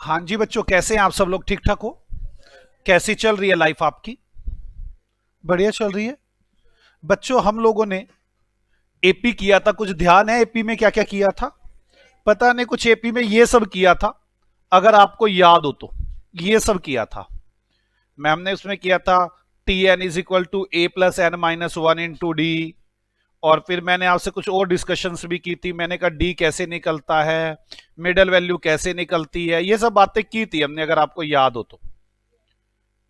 हाँ जी बच्चों, कैसे हैं आप सब लोग? ठीक ठाक हो? कैसी चल रही है लाइफ आपकी? बढ़िया चल रही है। बच्चों, हम लोगों ने एपी किया था। कुछ ध्यान है एपी में क्या क्या किया था? पता नहीं, कुछ एपी में ये सब किया था। अगर आपको याद हो तो ये सब किया था मैम ने। उसमें किया था T N is equal to A plus N minus one into D. और फिर मैंने आपसे कुछ और डिस्कशंस भी की थी। मैंने कहा डी कैसे निकलता है, मिडल वैल्यू कैसे निकलती है, ये सब बातें की थी हमने, अगर आपको याद हो तो।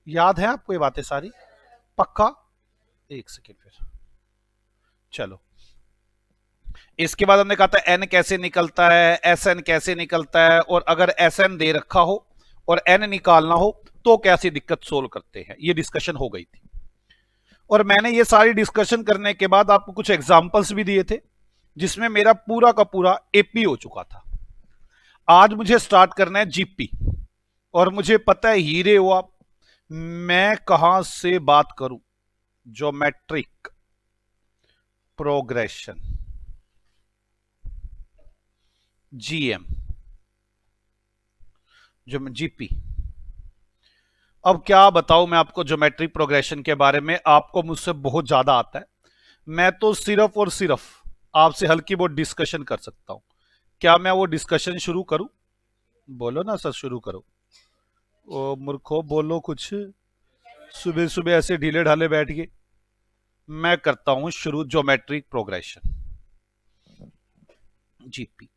याद है आपको ये बातें सारी? पक्का? एक सेकेंड फिर। चलो, इसके बाद हमने कहा था एन कैसे निकलता है, एस एन कैसे निकलता है, और अगर एस एन दे रखा हो और एन निकालना हो तो कैसी दिक्कत सोल्व करते हैं, ये डिस्कशन हो गई थी। और मैंने ये सारी डिस्कशन करने के बाद आपको कुछ एग्जांपल्स भी दिए थे, जिसमें मेरा पूरा का पूरा एपी हो चुका था। आज मुझे स्टार्ट करना है जीपी। और मुझे पता है हीरे हो आप, मैं कहां से बात करूं? ज्योमेट्रिक प्रोग्रेशन, जीएम, जो जीपी। अब क्या बताऊं मैं आपको ज्योमेट्रिक प्रोग्रेशन के बारे में? आपको मुझसे बहुत ज्यादा आता है। मैं तो सिर्फ और सिर्फ आपसे हल्की बहुत डिस्कशन कर सकता हूं। क्या मैं वो डिस्कशन शुरू करूं? बोलो ना सर, शुरू करो। ओ मूर्खो, बोलो कुछ। सुबह सुबह ऐसे ढीले ढाले बैठ के। मैं करता हूं शुरू ज्योमेट्रिक प्रोग्रेशन, जीपी।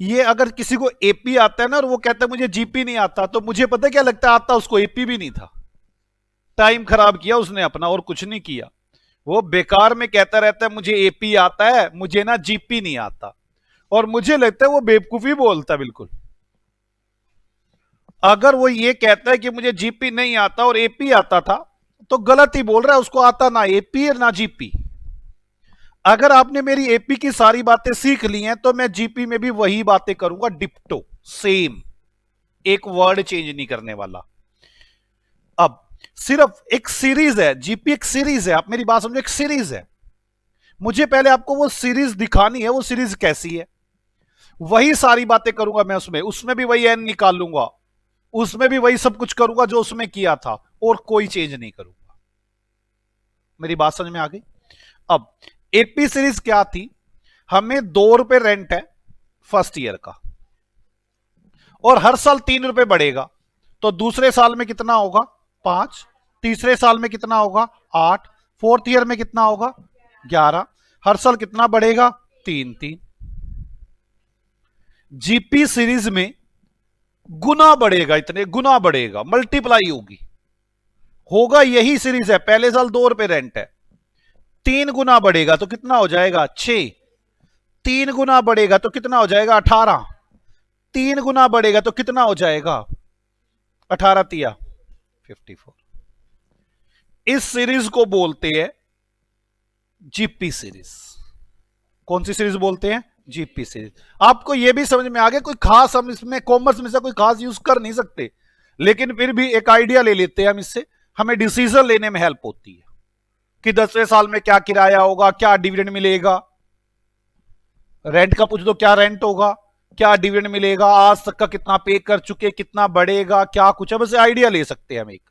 ये अगर किसी को एपी आता है ना और वो कहता है मुझे जीपी नहीं आता, तो मुझे पता क्या लगता है, आता उसको एपी भी नहीं था। टाइम खराब किया उसने अपना, और कुछ नहीं किया। वो बेकार में कहता रहता है मुझे एपी आता है, मुझे ना जीपी नहीं आता। और मुझे लगता है वो बेवकूफी बोलता है बिल्कुल। अगर वो ये कहता है कि मुझे जीपी नहीं आता और एपी आता था, तो गलत ही बोल रहा है। उसको आता ना एपी और ना जीपी। अगर आपने मेरी एपी की सारी बातें सीख ली हैं, तो मैं जीपी में भी वही बातें करूंगा, डिप्टो सेम। एक वर्ड चेंज नहीं करने वाला। अब सिर्फ एक सीरीज है, जीपी एक सीरीज है। आप मेरी बात समझो, एक सीरीज है। मुझे पहले आपको वो सीरीज दिखानी है, वो सीरीज कैसी है। वही सारी बातें करूंगा मैं उसमें। उसमें भी वही एन निकाल लूंगा, उसमें भी वही सब कुछ करूंगा जो उसमें किया था, और कोई चेंज नहीं करूंगा। मेरी बात समझ में आ गई? अब एपी सीरीज क्या थी? हमें ₹2 रेंट है फर्स्ट ईयर का, और हर साल ₹3 बढ़ेगा। तो दूसरे साल में कितना होगा? 5। तीसरे साल में कितना होगा? 8। फोर्थ ईयर में कितना होगा? 11। हर साल कितना बढ़ेगा? 3 3। जीपी सीरीज में गुना बढ़ेगा, इतने गुना बढ़ेगा, मल्टीप्लाई होगी। होगा यही सीरीज है। पहले साल ₹2 रेंट है, 3 गुना बढ़ेगा तो कितना हो जाएगा? 6। 3 गुना बढ़ेगा तो कितना हो जाएगा? 18। 3 गुना बढ़ेगा तो कितना हो जाएगा? 18 तिया 54। इस सीरीज को बोलते हैं जीपी सीरीज। कौन सी सीरीज बोलते हैं? GP series. आपको यह भी समझ में आ गया? कोई खास हम इसमें कॉमर्स में से कोई खास यूज कर नहीं सकते, लेकिन फिर भी एक आइडिया ले लेते हैं हम इससे। हमें डिसीजन लेने में हेल्प होती है कि 10वें साल में क्या किराया होगा, क्या डिविडेंड मिलेगा। रेंट का पूछ दो, क्या रेंट होगा, क्या डिविडेंड मिलेगा, आज तक का कितना पे कर चुके, कितना बढ़ेगा, क्या कुछ है। बस आइडिया ले सकते हैं हम एक।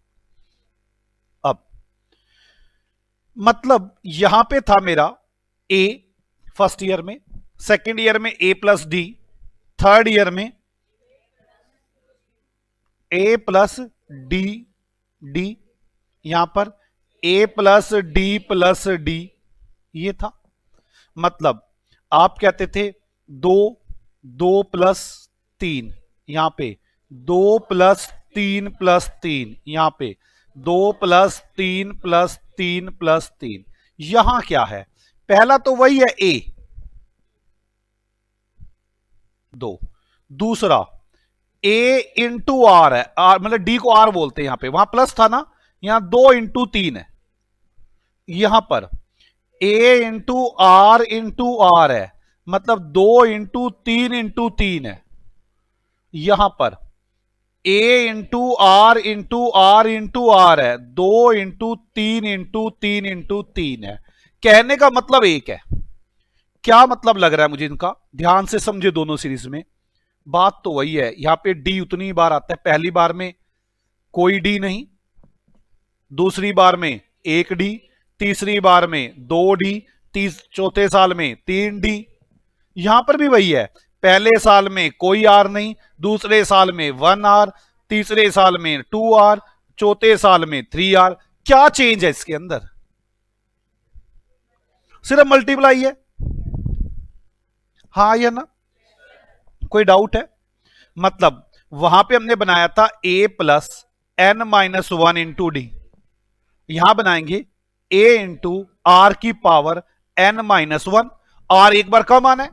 अब मतलब यहां पे था मेरा ए फर्स्ट ईयर में, सेकेंड ईयर में ए प्लस डी, थर्ड ईयर में ए प्लस डी डी, यहां पर ए प्लस डी, ये था। मतलब आप कहते थे 2, 2+3, यहां पे 2+3+3, यहां पे 2+3+3+3। यहां क्या है? पहला तो वही है ए 2। दूसरा ए इंटू आर है, आर मतलब डी को आर बोलते हैं। यहां पे वहां प्लस था ना, यहां 2 × 3 है। यहां पर ए इंटू आर है, मतलब 2 × 3 × 3 है। यहां पर ए इंटू आर है, 2 × 3 × 3 × 3 है। कहने का मतलब एक है। क्या मतलब लग रहा है मुझे इनका? ध्यान से समझे दोनों सीरीज में। बात तो वही है, यहां पे डी उतनी ही बार आता है, पहली बार में कोई डी नहीं, दूसरी बार में एक डी, तीसरी बार में दो डी, चौथे साल में तीन डी। यहां पर भी वही है, पहले साल में कोई आर नहीं, दूसरे साल में 1 आर, तीसरे साल में 2 आर, चौथे साल में 3 आर। क्या चेंज है इसके अंदर? सिर्फ मल्टीप्लाई है। हाँ या ना? कोई डाउट है? मतलब वहां पे हमने बनाया था a plus n-1 into D, यहां बनाएंगे a इंटू आर की पावर n-1। आर एक बार कम आना है,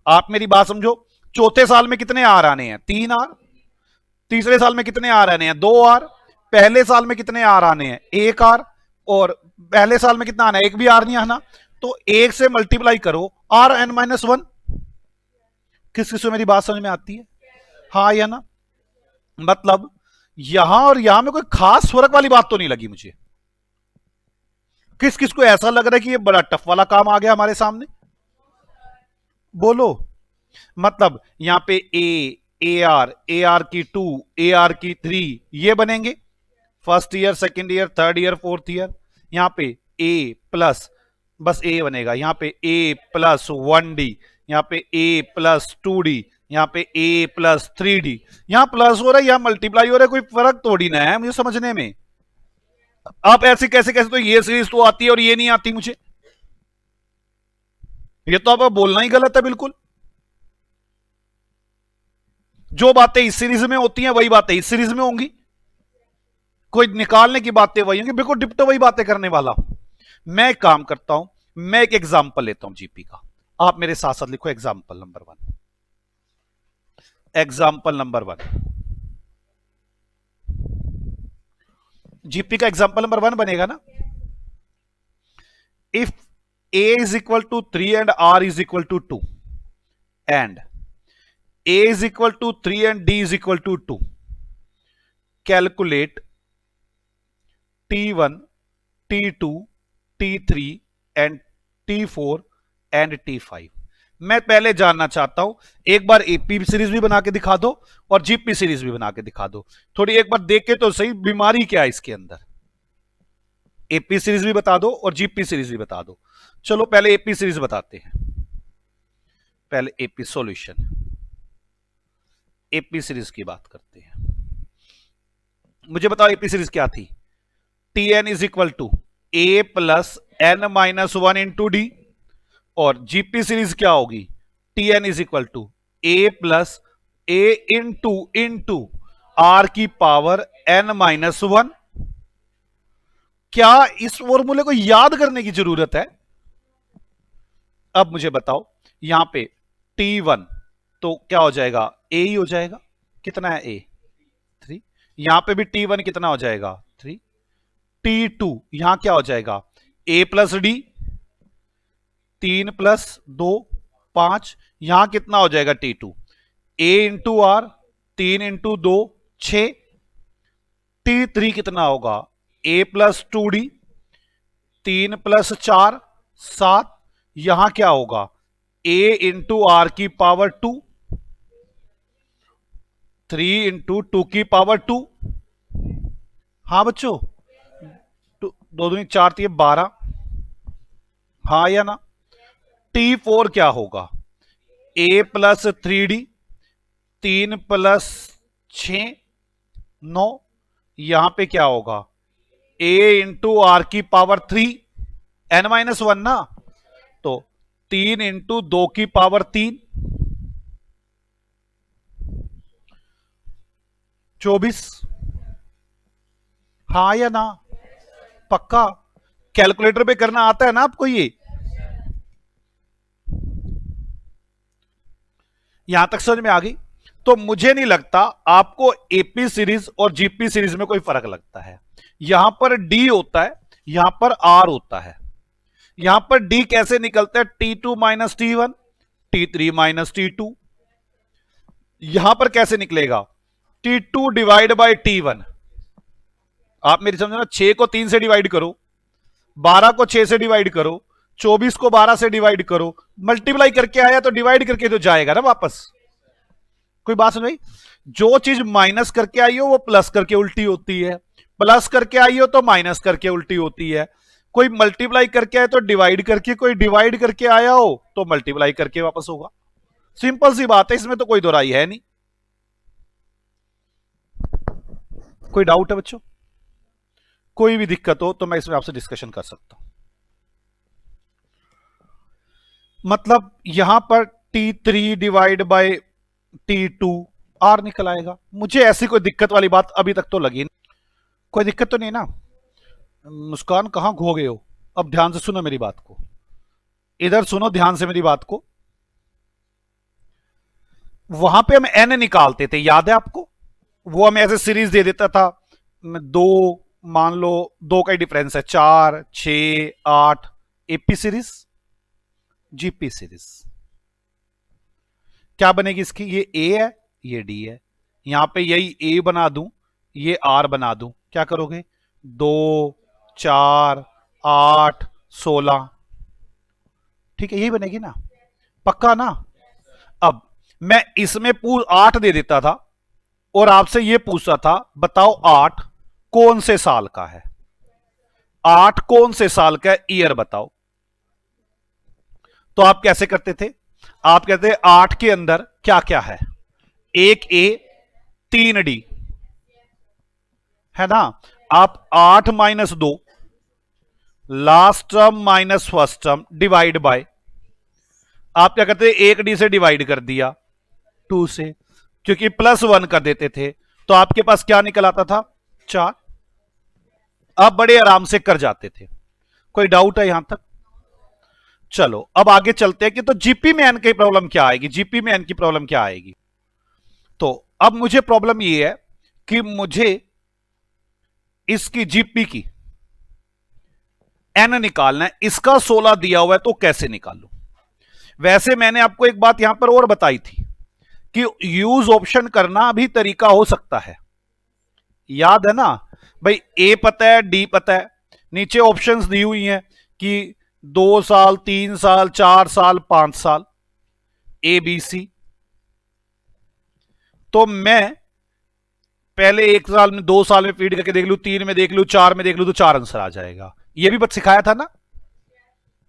आप मेरी बात समझो। चौथे साल में कितने आर आने हैं? 3 आर। तीसरे साल में कितने आर आने हैं? 2 आर। पहले साल में कितने आर आने हैं? 1 आर। और पहले साल में कितना आना है? एक भी आर नहीं आना। तो एक से मल्टीप्लाई करो Rn-1। किस किस को मेरी बात समझ में आती है? हाँ या ना? मतलब यहां और यहां में कोई खास फर्क वाली बात तो नहीं लगी मुझे। किस किस को ऐसा लग रहा है कि ये बड़ा टफ वाला काम आ गया हमारे सामने? बोलो। मतलब यहां पे ए आर की 2, ए आर की 3 ये बनेंगे first year, second year, third year, fourth year. यहां पे ए प्लस, बस ए बनेगा। यहां पे ए प्लस 1 डी, यहां पे ए प्लस 2 डी, यहां पे ए प्लस 3 डी। यहां प्लस हो रहा है, यहां मल्टीप्लाई हो रहा है, कोई फर्क थोड़ी ना है मुझे समझने में। आप ऐसे कैसे कैसे, तो ये सीरीज तो आती है और ये नहीं आती मुझे, ये तो आप बोलना ही गलत है बिल्कुल। जो बातें इस सीरीज में होती हैं वही बातें इस सीरीज में होंगी, कोई निकालने की बातें वही होंगी, बिल्कुल डिप्टो वही बातें करने वाला। मैं एक काम करता हूं, मैं एक एग्जाम्पल लेता हूं जीपी का, आप मेरे साथ साथ लिखो example number 1। Example number 1, GP का एग्जाम्पल नंबर 1 बनेगा ना। If a is equal to 3 and r is equal to 2 and a is equal to 3 and d is equal to 2, calculate t1, t2, t3 and t4 and t5। मैं पहले जानना चाहता हूं, एक बार AP series भी बना के दिखा दो और जीपी सीरीज भी बना के दिखा दो, थोड़ी एक बार देख के तो सही बीमारी क्या है इसके अंदर। एपी सीरीज भी बता दो और जीपी सीरीज भी बता दो। चलो पहले एपी सीरीज बताते हैं, पहले एपी सॉल्यूशन, एपी सीरीज की बात करते हैं। मुझे बताओ एपी सीरीज क्या थी? T N is equal to A plus n-1 into D, और जीपी सीरीज क्या होगी? T N is equal to A plus A into R की पावर n-1। क्या इस फॉर्मूले को याद करने की जरूरत है? अब मुझे बताओ, यहां पे T1 तो क्या हो जाएगा? A ही हो जाएगा। कितना है A? 3। यहां पे भी T1 कितना हो जाएगा? 3। T2 यहां क्या हो जाएगा? A plus D, 3 plus 2 5। यहां कितना हो जाएगा? T2 A into are, 3 into 2 6। T3 कितना होगा? A plus 2D, 3 plus 4 7। यहां क्या होगा? A इंटू आर की पावर 2, 3 इंटू 2 की पावर 2। हाँ बच्चों, 2 दूनी 4 थी 12। हाँ या ना? T4 क्या होगा? A plus 3D, 3 plus 6 9। यहां पे क्या होगा? A इंटू आर की पावर 3 n-1 ना, तो 3 इंटू 2 की पावर 3 24। हाँ या ना? पक्का? कैलकुलेटर पे करना आता है ना आपको? ये यहां तक समझ में आ गई? तो मुझे नहीं लगता आपको एपी सीरीज और जीपी सीरीज में कोई फर्क लगता है। यहां पर डी होता है, यहां पर आर होता है। यहां पर डी कैसे निकलता है? T2 minus T1, T3 minus T2। यहां पर कैसे निकलेगा? T2 divide by T1। आप मेरी समझो ना, 6 को 3 से डिवाइड करो, 12 को 6 से डिवाइड करो, 24 को 12 से डिवाइड करो, मल्टीप्लाई करके आया तो डिवाइड करके तो जाएगा ना वापस। कोई बात नहीं, जो चीज माइनस करके आई हो वो प्लस करके उल्टी होती है, प्लस करके आई हो तो माइनस करके उल्टी होती है, कोई मल्टीप्लाई करके आए तो डिवाइड करके, कोई डिवाइड करके आया हो तो मल्टीप्लाई करके वापस होगा। सिंपल सी बात है, इसमें तो कोई दोहराई है नहीं। कोई डाउट है बच्चों? कोई भी दिक्कत हो तो मैं इसमें आपसे डिस्कशन कर सकता हूं। मतलब यहां पर T3 divide by T2 R निकल आएगा। मुझे ऐसी कोई दिक्कत वाली बात अभी तक तो लगी नहीं। कोई दिक्कत तो नहीं ना? मुस्कान कहां खो गए हो? अब ध्यान से सुनो मेरी बात को, इधर सुनो ध्यान से मेरी बात को। वहां पे हम n निकालते थे, याद है आपको? वो हमें ऐसे सीरीज दे देता था, दो, मान लो दो का ही डिफरेंस है, 4, 6, 8, एपी सीरीज, जीपी सीरीज। क्या बनेगी इसकी? ये ए है, ये डी है, यहां पे यही ए बना दूं, ये आर बना दूं, क्या करोगे? 2, 4, 8, 16, ठीक है, यही बनेगी ना? पक्का ना? अब मैं इसमें 8 दे देता था और आपसे यह पूछता था बताओ 8 कौन से साल का है, 8 कौन से साल का ईयर बताओ, तो आप कैसे करते थे? आप कहते 8 के अंदर क्या क्या है, 1 ए 3 डी, है ना? आप 8 minus 2, last term minus first term, divide bye, आप क्या करते? 1 डी से डिवाइड कर दिया 2 से, क्योंकि +1 कर देते थे, तो आपके पास क्या निकल आता था? 4। आप बड़े आराम से कर जाते थे। कोई डाउट है यहां तक? चलो अब आगे चलते हैं कि तो जीपी में एन की प्रॉब्लम क्या आएगी, जीपी में एन की प्रॉब्लम क्या आएगी। तो अब मुझे प्रॉब्लम यह है कि मुझे इसकी जीपी की एन निकालना है, इसका 16 दिया हुआ है तो कैसे निकालूं? वैसे मैंने आपको एक बात यहां पर और बताई थी कि यूज ऑप्शन करना भी तरीका हो सकता है, याद है ना भाई? ए पता है, डी पता है, नीचे ऑप्शंस दी हुई हैं कि 2 साल, 3 साल, 4 साल, 5 साल, ए बी सी। तो मैं पहले 1 साल में, 2 साल में फीड करके देख लूं, 3 में देख लूं, 4 में देख लूं, तो 4 आंसर आ जाएगा। यह भी बस सिखाया था ना,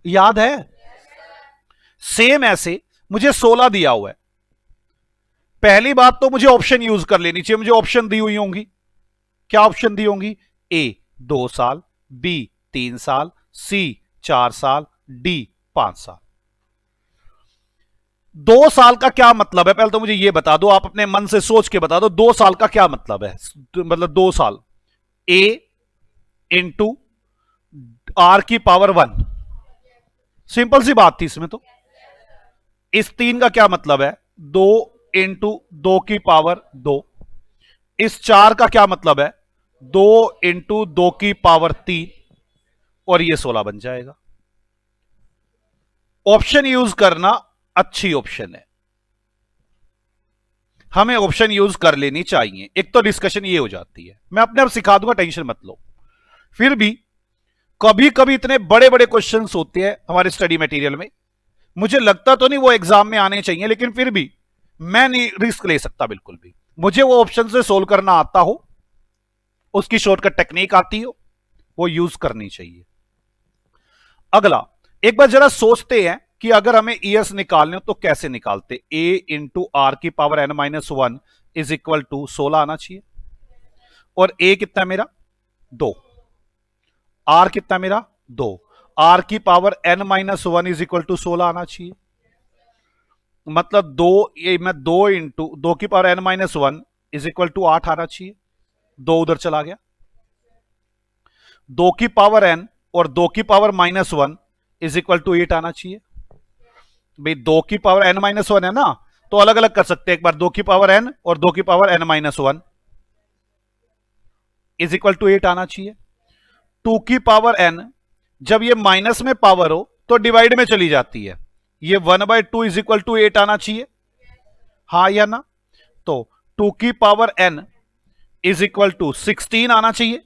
याद है? सेम ऐसे मुझे 16 दिया हुआ है, पहली बात तो मुझे ऑप्शन यूज कर लेनी चाहिए, मुझे ऑप्शन दी हुई होंगी। क्या ऑप्शन दी होंगी? ए 2 साल, बी 3 साल, सी 4 साल, डी 5 साल। 2 साल का क्या मतलब है पहले तो मुझे यह बता दो, आप अपने मन से सोच के बता दो 2 साल का क्या मतलब है। मतलब 2 साल ए इंटू आर की पावर 1, सिंपल सी बात थी इसमें तो। इस 3 का क्या मतलब है? 2 इंटू 2 की पावर 2। इस 4 का क्या मतलब है? 2 इंटू 2 की पावर 3, और ये 16 बन जाएगा। ऑप्शन यूज करना अच्छी ऑप्शन है, हमें ऑप्शन यूज कर लेनी चाहिए, एक तो डिस्कशन ये हो जाती है। मैं अपने आप सिखा दूंगा, टेंशन मत लो। फिर भी कभी कभी इतने बड़े बड़े क्वेश्चंस होते हैं हमारे स्टडी मटेरियल में, मुझे लगता तो नहीं वो एग्जाम में आने चाहिए, लेकिन फिर भी मैं नहीं रिस्क ले सकता बिल्कुल भी। मुझे वो ऑप्शन से सोल्व करना आता हो, उसकी शॉर्टकट टेक्निक आती हो, वो यूज करनी चाहिए। अगला एक बार जरा सोचते हैं कि अगर हमें ईयर्स निकालने हो तो कैसे निकालते? ए इंटू आर की power N minus 1 is equal to 16 आना चाहिए, और ए कितना मेरा? 2, आर कितना मेरा? 2, आर की power N minus 1 is equal to 16 आना चाहिए। मतलब 2, ये मैं 2 इंटू 2 की power N minus 1 is equal to 8 आना चाहिए। 2 उधर चला गया, 2 की पावर एन और 2 की power minus 1 is equal to 8 आना चाहिए। भाई 2 की पावर एन माइनस 1 है ना, तो अलग अलग कर सकते हैं एक बार, 2 की पावर एन और 2 की power N minus 1 is equal to 8 आना चाहिए। 2 की पावर एन जब ये माइनस में पावर हो तो डिवाइड में चली जाती है, ये 1/2 इज इक्वल टू 8 आना चाहिए, हा या ना? तो 2 की power N is equal to 16 आना चाहिए।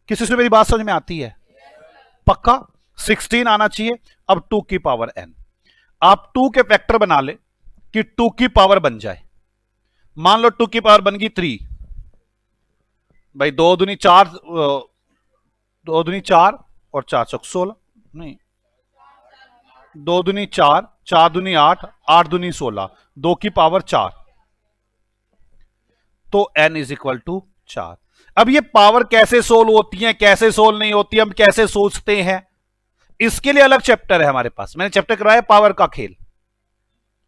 किसी से मेरी बात समझ में आती है? पक्का 16 आना चाहिए। अब 2 की पावर एन, आप 2 के फैक्टर बना ले, कि 2 की पावर बन जाए। मान लो 2 की पावर बन गई 3, भाई 2 दूनी 4, 2 दूनी 4 और 4 चौक 16, नहीं 2 दूनी 4, 4 दूनी 8, 8 दूनी 16, 2 की पावर 4, तो n इज इक्वल टू 4। अब ये पावर कैसे सोल्व होती है, कैसे सोल्व नहीं होती, हम कैसे सोचते हैं, इसके लिए अलग चैप्टर है हमारे पास। मैंने चैप्टर कराया पावर का खेल,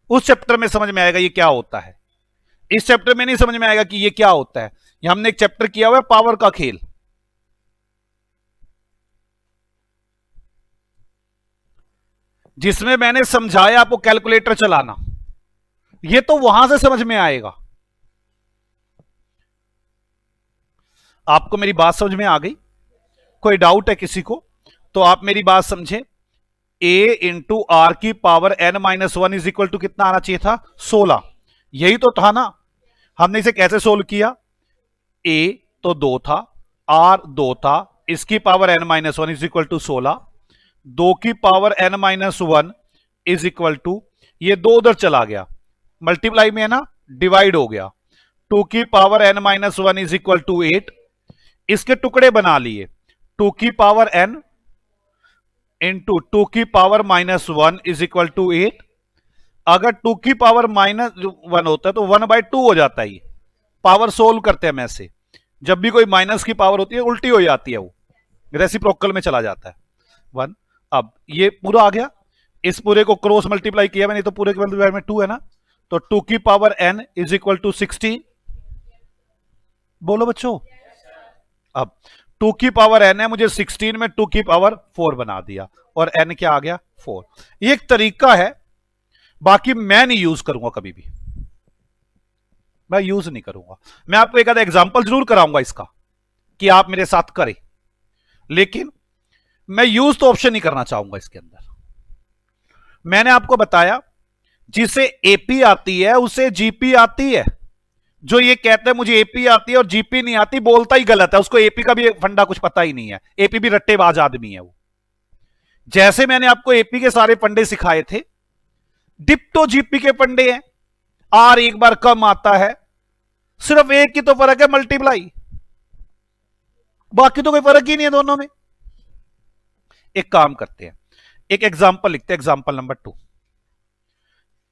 उस चैप्टर में समझ में आएगा ये क्या होता है। इस चैप्टर में नहीं समझ में आएगा कि ये क्या होता है। ये हमने एक चैप्टर किया हुआ है पावर का खेल, जिसमें मैंने समझाया आपको कैलकुलेटर चलाना। ये तो वहां से समझ में आएगा। आपको मेरी बात समझ में आ गई? कोई डाउट है किसी को? तो आप मेरी बात समझे। a इंटू आर की power n-1 is equal to कितना आना चाहिए था? 16। यही तो था ना। हमने इसे कैसे सोल्व किया? a तो 2 था, r 2 था, इसकी power n-1 is equal to 16, 2 की power n-1 is equal to, ये 2 उधर चला गया, मल्टीप्लाई में है ना, डिवाइड हो गया, 2 की power n-1 is equal to 8, इसके टुकड़े बना लिए, 2 की पावर n इंटू 2 की पावर -1 इज इक्वल टू 8। अगर 2 की पावर -1 होता है तो 1/2 हो जाता है। ये पावर सोल्व करते हैं ऐसे, जब भी कोई माइनस की पावर होती है उल्टी हो जाती है, वो रेसिप्रोकल में चला जाता है 1। अब ये पूरा आ गया, इस पूरे को क्रॉस मल्टीप्लाई किया मैंने, तो पूरे के मल्टीप्लाई में 2 है ना, तो 2 की power n is equal to 16। बोलो बच्चों। अब 2 की पावर n है, मुझे 16 में 2 की पावर 4 बना दिया, और n क्या आ गया? 4। ये एक तरीका है, बाकी मैं नहीं यूज करूंगा कभी भी, मैं यूज नहीं करूंगा। मैं आपको एक आधा एग्जांपल जरूर कराऊंगा इसका, कि आप मेरे साथ करें, लेकिन मैं यूज तो ऑप्शन नहीं करना चाहूंगा इसके अंदर। मैंने आपको बताया जिसे एपी आती है उसे जीपी आती है। जो ये कहते हैं मुझे एपी आती है और जीपी नहीं आती, बोलता ही गलत है, उसको एपी का भी फंडा कुछ पता ही नहीं है। एपी भी रट्टेबाज आदमी है वो। जैसे मैंने आपको एपी के सारे फंडे सिखाए थे, डिप्टो जीपी के फंडे हैं। आर एक बार कम आता है, सिर्फ एक ही तो फर्क है, मल्टीप्लाई, बाकी तो कोई फर्क ही नहीं है दोनों में। एक काम करते हैं, एक एग्जाम्पल लिखते हैं, example number 2।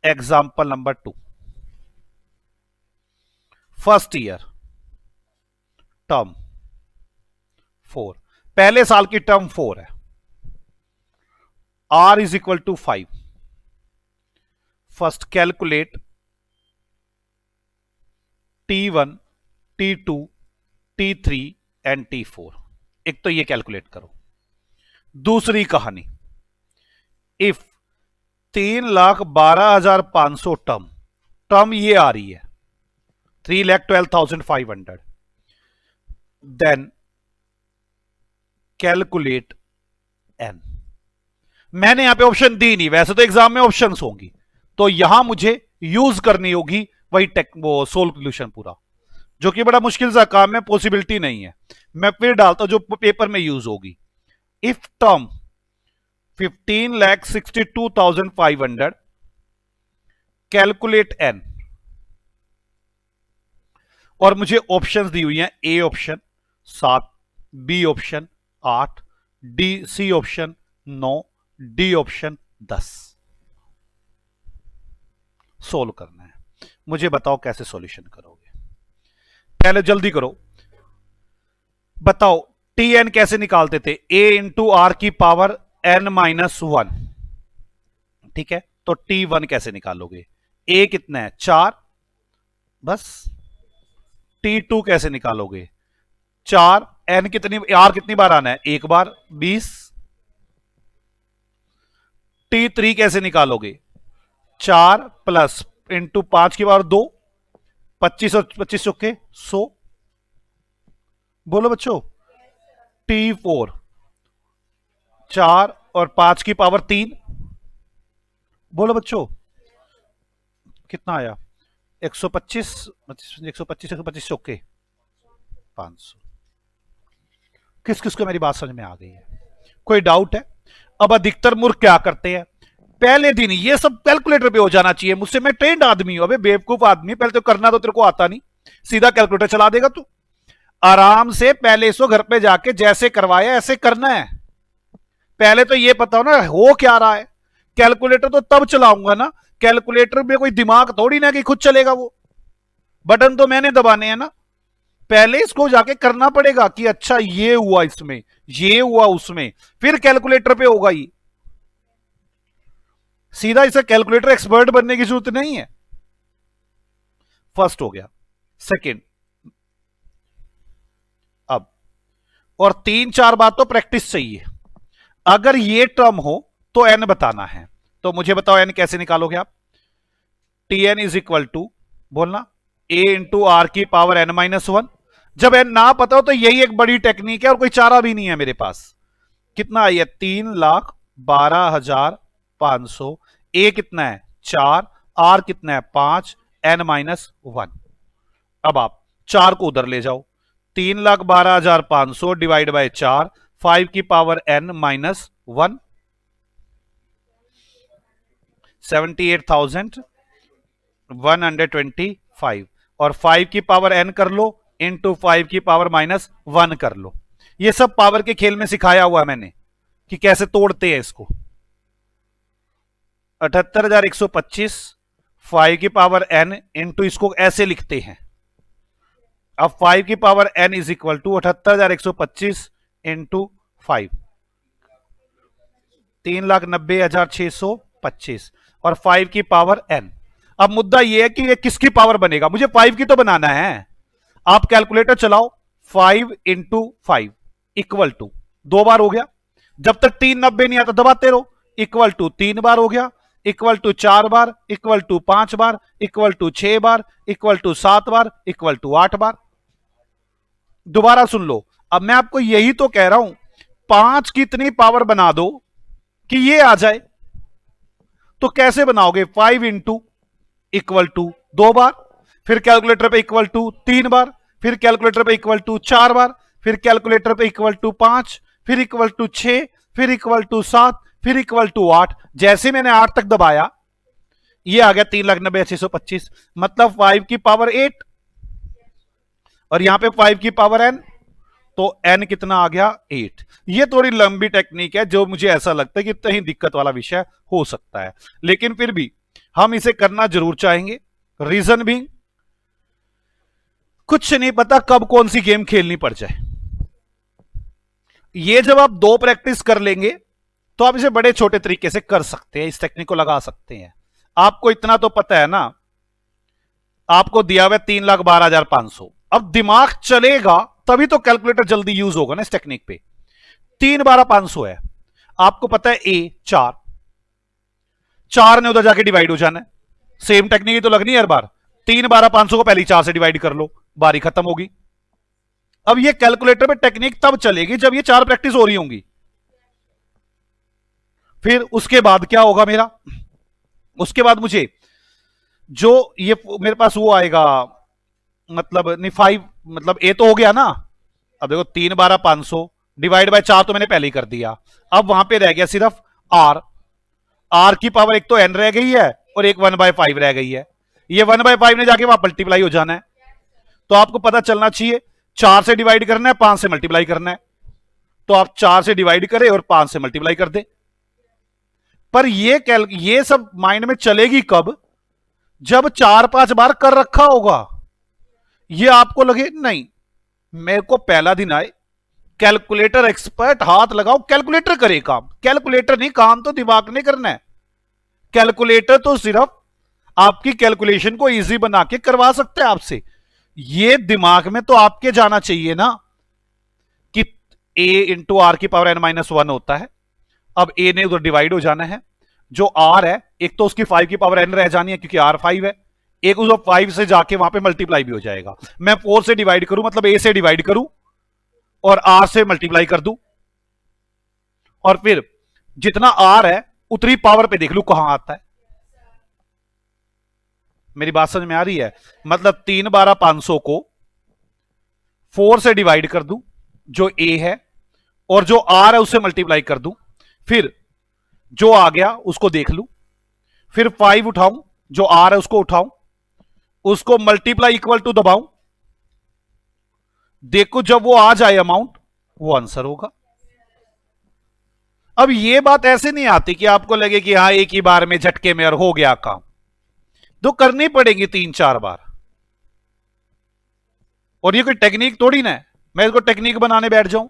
Example number 2, first year term 4, पहले साल की टर्म 4 है। r is equal to 5। First calculate T1, T2, T3 and T4। एक तो ये कैलकुलेट करो। दूसरी कहानी, इफ 3,12,500 टर्म, टर्म ये आ रही है 3,12,500, देन कैलकुलेट n। मैंने यहां पे ऑप्शन दी नहीं, वैसे तो एग्जाम में ऑप्शंस होंगी, तो यहां मुझे यूज करनी होगी वही वो सोल्यूशन पूरा, जो कि बड़ा मुश्किल सा काम है, पॉसिबिलिटी नहीं है। मैं फिर डालता हूं जो पेपर में यूज होगी। इफ टर्म 15,62,500, कैलकुलेट n, और मुझे ऑप्शंस दी हुई हैं, A option 7, B option 8, D C option 9, D option 10। Solve करना है, मुझे बताओ कैसे सॉल्यूशन करोगे। पहले जल्दी करो, बताओ टी एन कैसे निकालते थे? ए इंटू आर की पावर n-1, ठीक है, तो T1 कैसे निकालोगे? ए कितना है? 4, बस। T2 कैसे निकालोगे? 4, n कितनी, आर कितनी बार आना है? एक बार, 20। T3 कैसे निकालोगे? 4 प्लस इंटू 5 की पावर 2, 25 और 25 चौके 100। बोलो बच्चों। T4 4 और 5 की पावर 3। बोलो बच्चों, कितना आया? 125, 125, 125 चौके 500। किस किस को मेरी बात समझ में आ गई है? कोई डाउट है? अब अधिकतर मूर्ख क्या करते हैं, पहले दिन ये सब कैलकुलेटर पे हो जाना चाहिए। मुझसे, मैं ट्रेंड आदमी हूं, अबे बेवकूफ आदमी, पहले तो करना तो तेरे को आता नहीं, सीधा कैलकुलेटर चला देगा तू। आराम से पहले इसको घर पे जाके जैसे करवाया ऐसे करना है। पहले तो ये पता हो ना हो क्या रहा है। कैलकुलेटर तो तब चलाऊंगा ना, कैलकुलेटर में कोई दिमाग थोड़ी ना कि खुद चलेगा, वो बटन तो मैंने दबाने हैं ना। पहले इसको जाके करना पड़ेगा कि अच्छा ये हुआ इसमें, ये हुआ उसमें, फिर कैलकुलेटर पे होगा ये। सीधा इसे कैलकुलेटर एक्सपर्ट बनने की जरूरत नहीं है। फर्स्ट हो गया। सेकंड, अब और 3-4 बात तो प्रैक्टिस चाहिए। अगर ये टर्म हो तो एन बताना है, तो मुझे बताओ एन कैसे निकालोगे आप। T N is equal to, बोलना, ए इंटू आर की पावर एन माइनस वन। जब एन ना पता हो तो यही एक बड़ी टेक्निक है, और कोई चारा भी नहीं है मेरे पास। कितना आई है, 3,12,500। ए कितना है 4, आर कितना है 5, एन माइनस वन। अब आप 4 को उधर ले जाओ, 3,12,500 डिवाइड बाय 4, 5 की पावर एन माइनस वन, 78,125, और 5 की पावर एन कर लो इंटू 5 की पावर माइनस वन कर लो। ये सब पावर के खेल में सिखाया हुआ मैंने कि कैसे तोड़ते हैं इसको। 78,125, 5 की पावर एन इंटू, इसको ऐसे लिखते हैं। अब 5 की power N is equal to 78,125 into 5, 3,90,625, और 5 की पावर एन। अब मुद्दा यह है कि ये किसकी पावर बनेगा, मुझे 5 की तो बनाना है। आप कैलकुलेटर चलाओ, 5 इंटू 5 इक्वल टू, 2 बार हो गया। जब तक 390 नहीं आता दबाते रहो, इक्वल टू 3 बार हो गया, इक्वल टू 4 बार, इक्वल टू 5 बार, इक्वल टू 6 बार, इक्वल टू 7 बार, इक्वल टू 8 बार। दोबारा सुन लो, अब मैं आपको यही तो कह रहा हूं, 5 की इतनी पावर बना दो कि ये आ जाए। तो कैसे बनाओगे, 5 इंटू इक्वल टू 2 बार, फिर कैलकुलेटर पे इक्वल टू 3 बार, फिर कैलकुलेटर पे इक्वल टू 4 बार, फिर कैलकुलेटर पे इक्वल टू 5, फिर इक्वल टू 6, फिर इक्वल टू 7, फिर इक्वल टू 8। जैसे मैंने 8 तक दबाया, ये आ गया 3,90,625, मतलब 5 की पावर 8, और यहां पे 5 की पावर n, तो n कितना आ गया 8। ये थोड़ी लंबी टेक्निक है, जो मुझे ऐसा लगता है कि कहीं दिक्कत वाला विषय हो सकता है, लेकिन फिर भी हम इसे करना जरूर चाहेंगे। रीजन भी, कुछ नहीं पता कब कौन सी गेम खेलनी पड़ जाए। ये जब आप 2 प्रैक्टिस कर लेंगे तो आप इसे बड़े छोटे तरीके से कर सकते हैं, इस टेक्निक को लगा सकते हैं। आपको इतना तो पता है ना, आपको दिया हुआ 3,12,500। अब दिमाग चलेगा तभी तो कैलकुलेटर जल्दी यूज होगा ना इस टेक्निक पे। 3,12,500 है, आपको पता है ए 4, 4 ने उधर जाके डिवाइड हो जाना है। सेम टेक्निक ही तो लगनी है हर बार। 3,12,500 को पहले 4 से डिवाइड कर लो, बारी खत्म होगी। अब ये कैलकुलेटर में टेक्निक तब चलेगी जब ये 4 प्रैक्टिस हो रही होंगी। फिर उसके बाद क्या होगा मेरा, उसके बाद मुझे जो ये मेरे पास वो आएगा, मतलब नहीं 5, मतलब ए तो हो गया ना। अब देखो 3,12,500 डिवाइड बाय 4 तो मैंने पहले ही कर दिया। अब वहां पे रह गया सिर्फ आर, आर की पावर एक तो एन रह गई है और एक 1/5 रह गई है। ये 1/5 ने जाके वहां मल्टीप्लाई हो जाना है। तो आपको पता चलना चाहिए 4 से डिवाइड करना है, 5 से मल्टीप्लाई करना है। तो आप 4 से डिवाइड करें और 5 से मल्टीप्लाई कर दे। पर ये सब माइंड में चलेगी कब, जब 4-5 बार कर रखा होगा। ये आपको लगे नहीं मेरे को पहला दिन आए, कैलकुलेटर एक्सपर्ट हाथ लगाओ, कैलकुलेटर करे काम। कैलकुलेटर नहीं, काम तो दिमाग ने करना है। कैलकुलेटर तो सिर्फ आपकी कैलकुलेशन को इजी बना के करवा सकते हैं आपसे। ये दिमाग में तो आपके जाना चाहिए ना कि a इंटू आर की पावर n-1 होता है। अब a ने उधर डिवाइड हो जाना है। जो r है, एक तो उसकी 5 की पावर n रह जानी है क्योंकि r 5 है, एक उसको 5 से जाके वहां पे मल्टीप्लाई भी हो जाएगा। मैं 4 से डिवाइड करूं, मतलब a से डिवाइड करूं और r से मल्टीप्लाई कर दूं, और फिर जितना r है उतनी पावर पे देख लू कहां आता है। मेरी बात समझ में आ रही है? मतलब 3,12,500 को 4 से डिवाइड कर दूं जो a है, और जो r है उससे मल्टीप्लाई कर दूं, फिर जो आ गया उसको देख लूं, फिर 5 उठाऊं, जो आर है उसको उठाऊं, उसको मल्टीप्लाई इक्वल टू दबाऊं, देखो जब वो आ जाए अमाउंट, वो आंसर होगा। अब ये बात ऐसे नहीं आती कि आपको लगे कि हाँ एक ही बार में झटके में और हो गया काम, तो करनी पड़ेगी 3-4 बार। और ये कोई टेक्निक थोड़ी ना है मैं इसको टेक्निक बनाने बैठ जाऊं,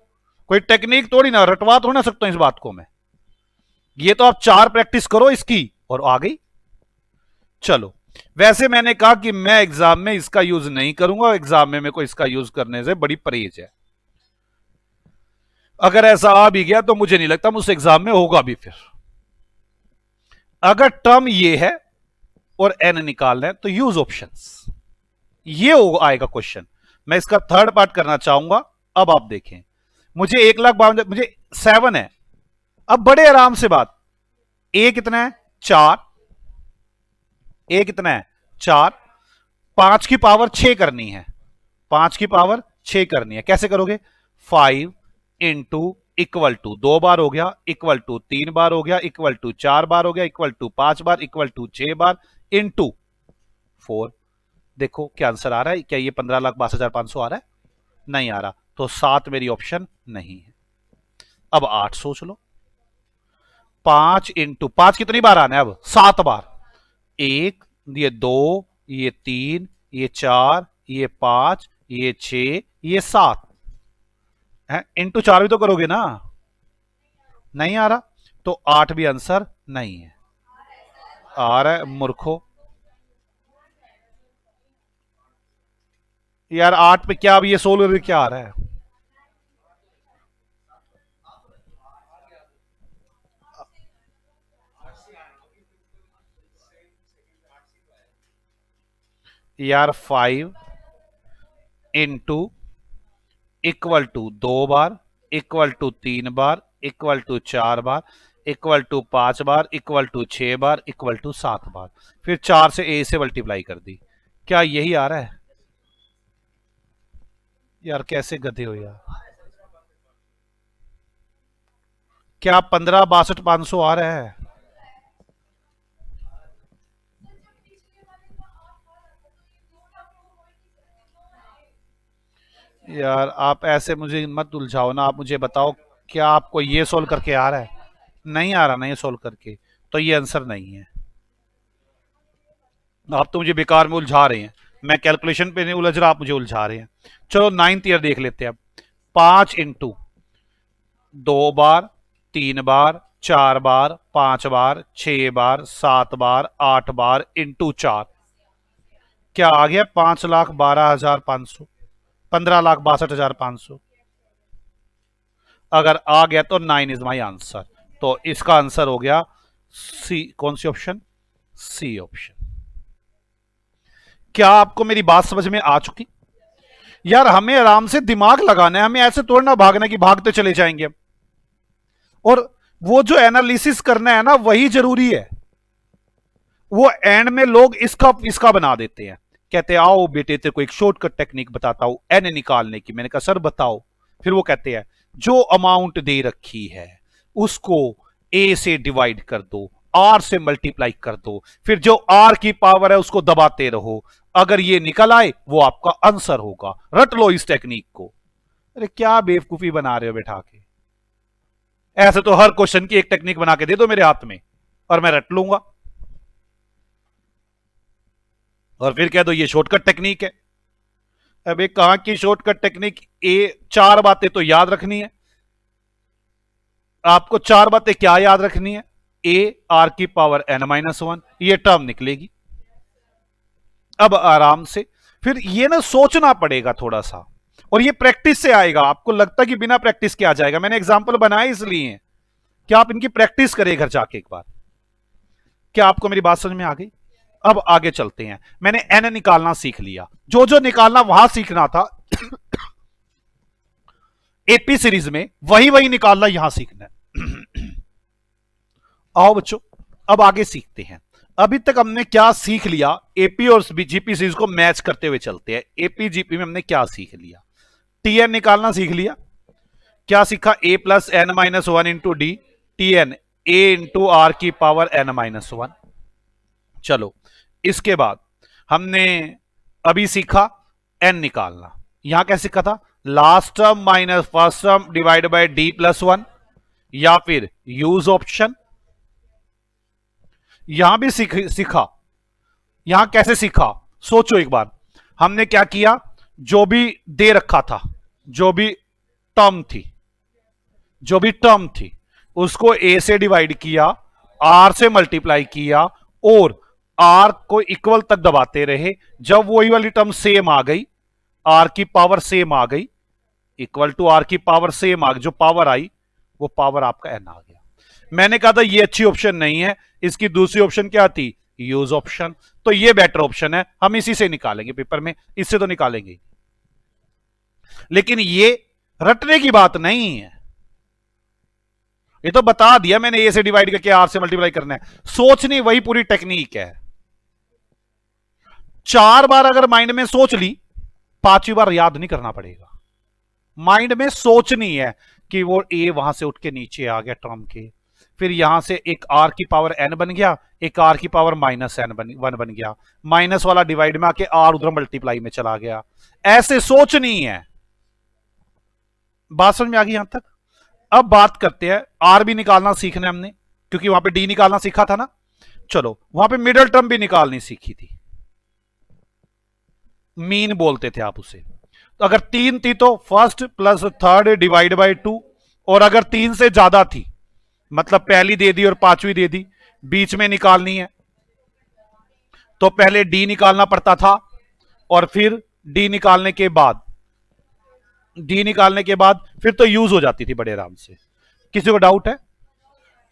कोई टेक्निक थोड़ी ना, रटवा थोड़ी ना सकता हूं इस बात को मैं। ये तो आप 4 प्रैक्टिस करो इसकी और आ गई। चलो, वैसे मैंने कहा कि मैं एग्जाम में इसका यूज नहीं करूंगा, एग्जाम में मेरे को इसका यूज करने से बड़ी परहेज है। अगर ऐसा आ भी गया तो मुझे नहीं लगता मुझसे एग्जाम में होगा भी। फिर अगर टर्म ये है और एन निकालना है तो यूज ऑप्शंस, ये आएगा क्वेश्चन। मैं इसका थर्ड पार्ट करना चाहूंगा। अब आप देखें, मुझे 1,52,000, मुझे 7 है। अब बड़े आराम से बात, ए कितना है 4, ए कितना है 4, 5 की पावर 6 करनी है, 5 की पावर 6 करनी है। कैसे करोगे, 5 इंटू इक्वल टू 2 बार हो गया, इक्वल टू 3 बार हो गया, इक्वल टू 4 बार हो गया, इक्वल टू 5 बार, इक्वल टू 6 बार, इंटू 4। देखो क्या आंसर आ रहा है, क्या ये 15,62,500 आ रहा है? नहीं आ रहा, तो 7 मेरी ऑप्शन नहीं है। अब 8 सोच लो, 5 इंटू 5 कितनी बार आना है अब, 7 बार, 1, ये 2, ये 3, ये 4, ये 5, ये 6, ये 7 है, इंटू 4 भी तो करोगे ना। नहीं आ रहा, तो 8 भी आंसर नहीं है। आ रहा है मूर्खो, यार 8 पे क्या, अब ये 16 क्या आ रहा है? यार 5 इंटू इक्वल टू 2 बार, इक्वल टू 3 बार, इक्वल टू 4 बार, इक्वल टू 5 बार, इक्वल टू 6 बार, इक्वल टू 7 बार, फिर 4 से ए से मल्टीप्लाई कर दी। क्या यही आ रहा है? यार कैसे गधे हो यार, क्या 15,62,500 आ रहा है? यार आप ऐसे मुझे मत उलझाओ ना, आप मुझे बताओ क्या आपको ये सोल्व करके आ रहा है? नहीं आ रहा ना ये सोल्व करके, तो ये आंसर नहीं है। आप तो मुझे बेकार में उलझा रहे हैं, मैं कैलकुलेशन पे नहीं उलझ रहा, आप मुझे उलझा रहे हैं। चलो 9th ईयर देख लेते हैं अब। 5 इंटू 2 बार, 3 बार, 4 बार, 5 बार, 6 बार, 7 बार, 8 बार, इंटू 4, क्या आ गया? 5,12,500, 15,62,500। अगर आ गया तो 9 इज माई आंसर, तो इसका आंसर हो गया सी। कौन सी ऑप्शन? C option. क्या आपको मेरी बात समझ में आ चुकी? यार हमें आराम से दिमाग लगाना है, हमें ऐसे तोड़ना भागना कि भागते चले जाएंगे। और वो जो एनालिसिस करना है ना, वही जरूरी है। वो एंड में लोग इसका इसका बना देते हैं, कहते हैं आओ बेटे तेरे को एक शॉर्टकट टेक्निक बताता हूं एन निकालने की। मैंने कहा सर बताओ। फिर वो कहते हैं जो अमाउंट दे रखी है उसको ए से डिवाइड कर दो, आर से मल्टीप्लाई कर दो, फिर जो आर की पावर है उसको दबाते रहो, अगर ये निकल आए वो आपका आंसर होगा। रट लो इस टेक्निक को। अरे क्या बेवकूफी बना रहे हो बैठा के? ऐसे तो हर क्वेश्चन की एक टेक्निक बना के दे दो मेरे हाथ में और मैं रट लूंगा, और फिर कह दो ये शॉर्टकट टेक्निक है। अब एक कहां की शॉर्टकट टेक्निक? ए 4 बातें तो याद रखनी है आपको। 4 बातें क्या याद रखनी है? ए आर की पावर n-1, ये टर्म निकलेगी। अब आराम से फिर ये ना सोचना पड़ेगा थोड़ा सा, और ये प्रैक्टिस से आएगा। आपको लगता है कि बिना प्रैक्टिस के आ जाएगा, मैंने एग्जांपल बनाया इसलिए कि आप इनकी प्रैक्टिस करें घर जाके एक बार। क्या आपको मेरी बात समझ में आ गई? अब आगे चलते हैं। मैंने एन निकालना सीख लिया, जो जो निकालना वहां सीखना था एपी सीरीज में, वही वही निकालना यहां सीखना है। आओ बच्चों, अब आगे सीखते हैं। अभी तक हमने क्या सीख लिया? एपी और जीपी सीरीज को मैच करते हुए चलते हैं। एपी जीपी में हमने क्या सीख लिया? टीएन निकालना सीख लिया। क्या सीखा? A plus n-1 into D, TN A into R की पावर n-1। चलो, इसके बाद हमने अभी सीखा एन निकालना। यहां क्या सीखा था? Last term minus first term divide by D plus one, या फिर यूज ऑप्शन। यहां भी सीखा। यहां कैसे सीखा? सोचो एक बार। हमने क्या किया? जो भी दे रखा था, जो भी टर्म थी, जो भी टर्म थी, उसको ए से डिवाइड किया, आर से मल्टीप्लाई किया, और आर को इक्वल तक दबाते रहे। जब वही वाली टर्म सेम आ गई, आर की पावर सेम आ गई, इक्वल टू आर की पावर सेम आ गई, जो पावर आई वो पावर आपका एन आ गया। मैंने कहा था ये अच्छी ऑप्शन नहीं है, इसकी दूसरी ऑप्शन क्या थी? Use option. तो ये बेटर ऑप्शन है, हम इसी से निकालेंगे पेपर में, इससे तो निकालेंगे। लेकिन ये रटने की बात नहीं है, ये तो बता दिया मैंने, ए से डिवाइड करके आर से मल्टीप्लाई करना है। सोचनी वही पूरी टेक्निक है। 4 बार अगर माइंड में सोच ली, 5वीं बार याद नहीं करना पड़ेगा। माइंड में सोचनी है कि वो ए वहां से उठ के नीचे आ गया टर्म के, फिर यहां से एक आर की पावर एन बन गया, एक आर की पावर माइनस एन वन बन गया, माइनस वाला डिवाइड में आके आर उधर मल्टीप्लाई में चला गया। ऐसे सोचनी है। बात समझ में आ गई यहां तक? अब बात करते हैं, आर भी निकालना सीखना है हमने, क्योंकि वहां पे डी निकालना सीखा था ना। चलो, वहां पे मिडिल टर्म भी निकालनी सीखी थी, मीन बोलते थे आप उसे। तो अगर 3 थी तो first plus third divide by 2, और अगर 3 से ज्यादा थी, मतलब पहली दे दी और 5वीं दे दी, बीच में निकालनी है, तो पहले डी निकालना पड़ता था, और फिर डी निकालने के बाद, डी निकालने के बाद फिर तो यूज हो जाती थी बड़े आराम से। किसी को डाउट है?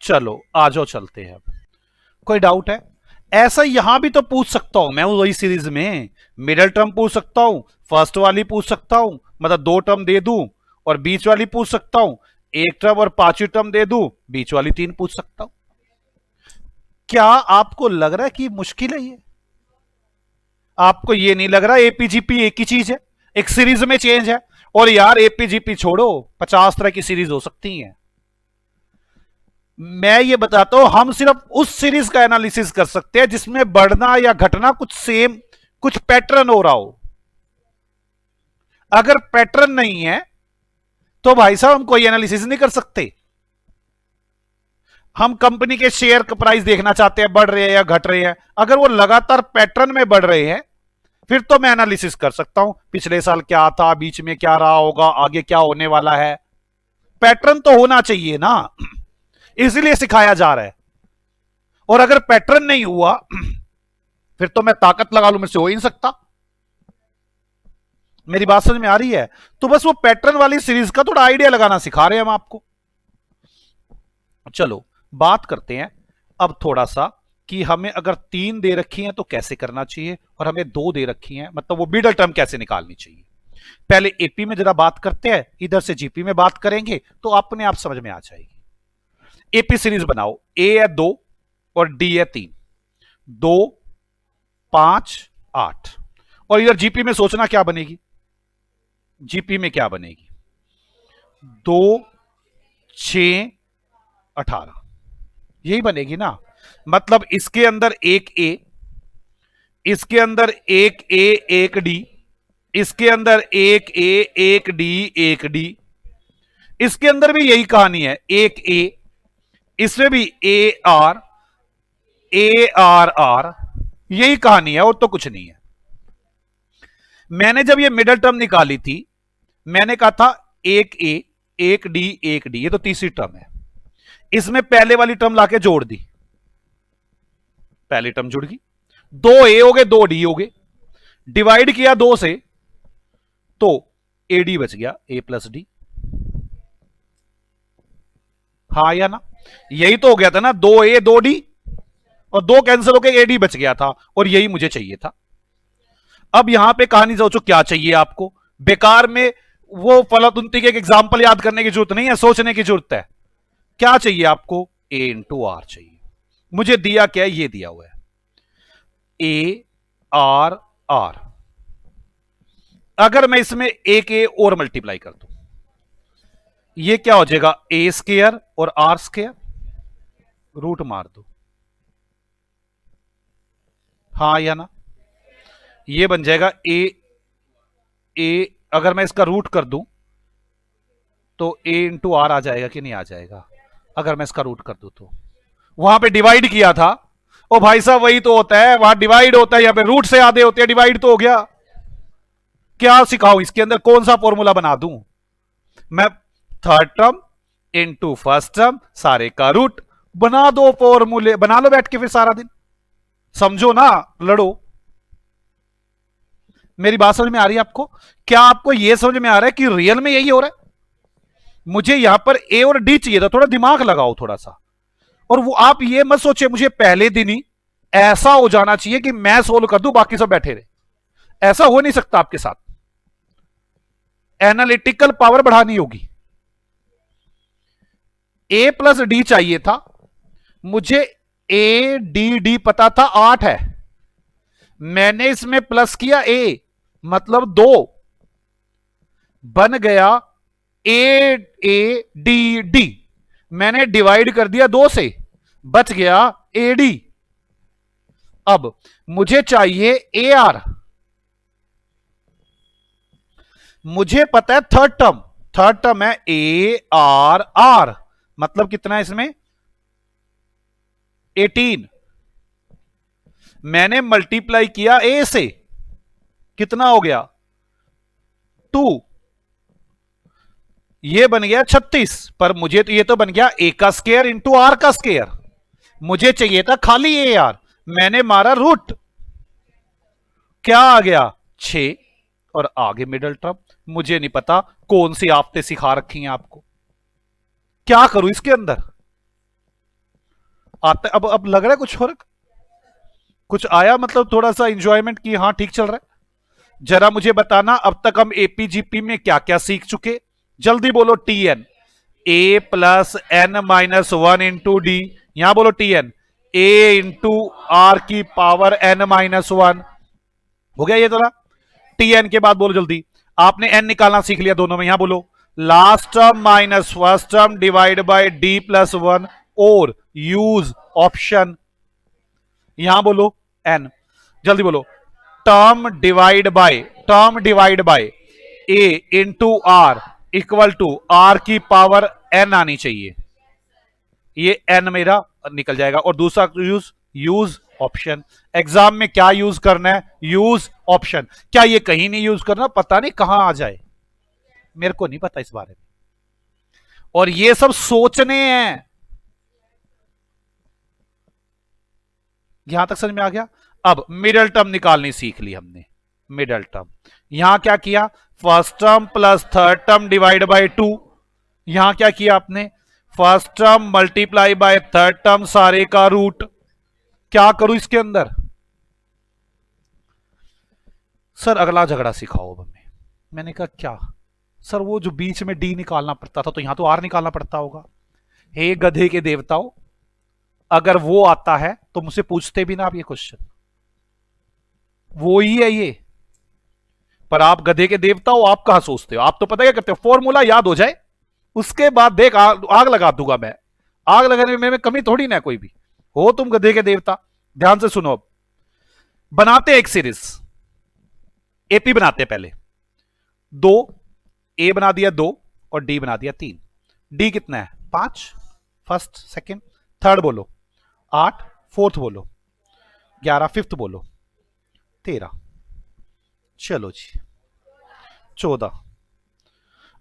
चलो आ जाओ, चलते हैं। कोई डाउट है? ऐसा यहां भी तो पूछ सकता हूं मैं, वही सीरीज में मिडिल टर्म पूछ सकता हूं, फर्स्ट वाली पूछ सकता हूं, मतलब 2 टर्म दे दूं, और बीच वाली पूछ सकता हूं, 1 टर्म और 5वीं टर्म दे दूं, बीच वाली 3 पूछ सकता हूं। क्या आपको लग रहा है कि मुश्किल है ये? आपको ये नहीं लग रहा एपीजीपी एक ही चीज है, एक सीरीज में चेंज है? और यार एपीजीपी छोड़ो, 50 तरह की सीरीज हो सकती हैं। मैं ये बताता हूं, हम सिर्फ उस सीरीज का एनालिसिस कर सकते हैं जिसमें बढ़ना या घटना कुछ सेम, कुछ पैटर्न हो रहा हो। अगर पैटर्न नहीं है तो भाई साहब हम कोई एनालिसिस नहीं कर सकते। हम कंपनी के शेयर का प्राइस देखना चाहते हैं, बढ़ रहे हैं या घट रहे हैं। अगर वो लगातार पैटर्न में बढ़ रहे हैं, फिर तो मैं एनालिसिस कर सकता हूं, पिछले साल क्या था, बीच में क्या रहा होगा, आगे क्या होने वाला है। पैटर्न तो होना चाहिए ना, इसलिए सिखाया जा रहा है। और अगर पैटर्न नहीं हुआ, फिर तो मैं ताकत लगा लूं, मुझसे हो ही नहीं सकता। मेरी बात समझ में आ रही है? तो बस वो पैटर्न वाली सीरीज का थोड़ा आइडिया लगाना सिखा रहे हैं हम आपको। चलो बात करते हैं अब थोड़ा सा कि हमें अगर 3 दे रखी हैं तो कैसे करना चाहिए, और हमें 2 दे रखी हैं, मतलब वो मिडल टर्म कैसे निकालनी चाहिए। पहले एपी में जरा बात करते हैं, इधर से जीपी में बात करेंगे तो अपने आप समझ में आ जाएगी। एपी सीरीज बनाओ, ए है 2 और डी है 3, 2 5 8, और इधर जीपी में सोचना क्या बनेगी। जीपी में क्या बनेगी? 2 6 18, यही बनेगी ना। मतलब इसके अंदर एक ए, इसके अंदर एक ए एक डी, इसके अंदर एक ए एक डी एक डी, इसके अंदर भी यही कहानी है, एक ए, इसमें भी ए आर आर, यही कहानी है और तो कुछ नहीं है। मैंने जब ये मिडल टर्म निकाली थी, मैंने कहा था एक ए एक डी, ये तो तीसरी टर्म है। इसमें पहले वाली टर्म लाके जोड़ दी, पहली टर्म जुड़ गई, 2 ए हो गए 2 डी हो गए, डिवाइड किया 2 से तो ए डी बच गया, ए प्लस डी। हाँ या ना? यही तो हो गया था ना, 2 ए 2 डी, और 2 कैंसिल होकर ए डी बच गया था, और यही मुझे चाहिए था। अब यहां पे कहानी सोचो क्या चाहिए आपको। बेकार में वो फलातुंती के एक एग्जाम्पल याद करने की जरूरत नहीं है, सोचने की जरूरत है। क्या चाहिए आपको? ए इंटू आर चाहिए। मुझे दिया क्या है? ये दिया हुआ है ए आर आर। अगर मैं इसमें एक ए और मल्टीप्लाई कर दूं, ये क्या हो जाएगा? ए स्क्वायर और आर स्क्वायर, रूट मार दो। हाँ या ना? ये बन जाएगा ए, अगर मैं इसका रूट कर दूं तो ए इंटू आर आ जाएगा कि नहीं आ जाएगा? अगर मैं इसका रूट कर दूं तो वहां पे डिवाइड किया था। ओ भाई साहब वही तो होता है, वहां डिवाइड होता है, यहां पे रूट से आधे होते हैं, डिवाइड तो हो गया। क्या सिखाऊं इसके अंदर, कौन सा फॉर्मूला बना दूं मैं? Third term into first term सारे का रूट, बना दो फॉर्मूले, बना लो बैठ के फिर सारा दिन, समझो ना, लड़ो। मेरी बात समझ में आ रही है आपको? क्या आपको यह समझ में आ रहा है कि रियल में यही हो रहा है? मुझे यहां पर ए और डी चाहिए था, थोड़ा दिमाग लगाओ थोड़ा सा। और वो आप ये मत सोचे मुझे पहले दिन ही ऐसा हो जाना चाहिए कि मैं सोल्व कर दूं बाकी सब बैठे रहे। ऐसा हो नहीं सकता आपके साथ। एनालिटिकल पावर बढ़ानी होगी। ए प्लस डी चाहिए था मुझे, ए डी डी पता था 8 है, मैंने इसमें प्लस किया ए, मतलब 2 बन गया ए ए डी डी, मैंने डिवाइड कर दिया 2 से, बच गया ए डी। अब मुझे चाहिए ए आर, मुझे पता है थर्ड टर्म है ए आर आर, मतलब कितना है इसमें 18, मैंने मल्टीप्लाई किया ए से, कितना हो गया 2, ये बन गया 36, पर मुझे तो ये तो बन गया ए का स्क्वायर इंटू आर का स्क्वायर, मुझे चाहिए था खाली ए आर, मैंने मारा रूट, क्या आ गया 6, और आगे मिडल टर्म। मुझे नहीं पता कौन सी आफतें सिखा रखी हैं आपको, क्या करूं इसके अंदर आता। अब लग रहा है कुछ फर्क, कुछ आया, मतलब थोड़ा सा इंजॉयमेंट की, हाँ ठीक चल रहा है। जरा मुझे बताना अब तक हम एपीजीपी में क्या क्या सीख चुके, जल्दी बोलो। T N, A plus N minus 1 into D, यहां बोलो T N, A into R की पावर एन माइनस 1, हो गया ये तो ना। टी एन के बाद बोलो जल्दी, आपने एन निकालना सीख लिया दोनों में, यहां बोलो last term minus first term divide by D plus 1 और यूज ऑप्शन, यहां बोलो एन, जल्दी बोलो term divide by A into R equal to R की पावर एन आनी चाहिए, ये एन मेरा निकल जाएगा। और दूसरा यूज ऑप्शन, एग्जाम में क्या यूज करना है, यूज ऑप्शन, क्या ये कहीं नहीं यूज करना, पता नहीं कहां आ जाए, मेरे को नहीं पता इस बारे में, और ये सब सोचने हैं। यहां तक समझ में आ गया? अब मिडल टर्म निकालनी सीख ली हमने, मिडल टर्म, यहां क्या किया, first term plus third term divide by 2, यहां क्या किया आपने, first term multiply by third term सारे का रूट, क्या करूं इसके अंदर? सर अगला झगड़ा सिखाओ अब हमें। मैंने कहा क्या सर, वो जो बीच में डी निकालना पड़ता था तो यहां तो आर निकालना पड़ता होगा। हे गधे के देवताओं, अगर वो आता है तो मुझसे पूछते भी ना आप ये क्वेश्चन, वो ही है ये। पर आप गधे के देवता हो, आप कहां सोचते हो, आप तो पता क्या करते हो, फॉर्मूला याद हो जाए उसके बाद देख आग लगा दूंगा मैं, आग लगाने में कमी थोड़ी ना कोई भी हो, तुम गधे के देवता। ध्यान से सुनो, अब बनाते एक सीरीज, एपी बनाते पहले, 2 ए बना दिया 2 और डी बना दिया 3, डी कितना है 5, फर्स्ट सेकंड थर्ड बोलो 8, फोर्थ बोलो 11, फिफ्थ बोलो 13, चलो जी 14।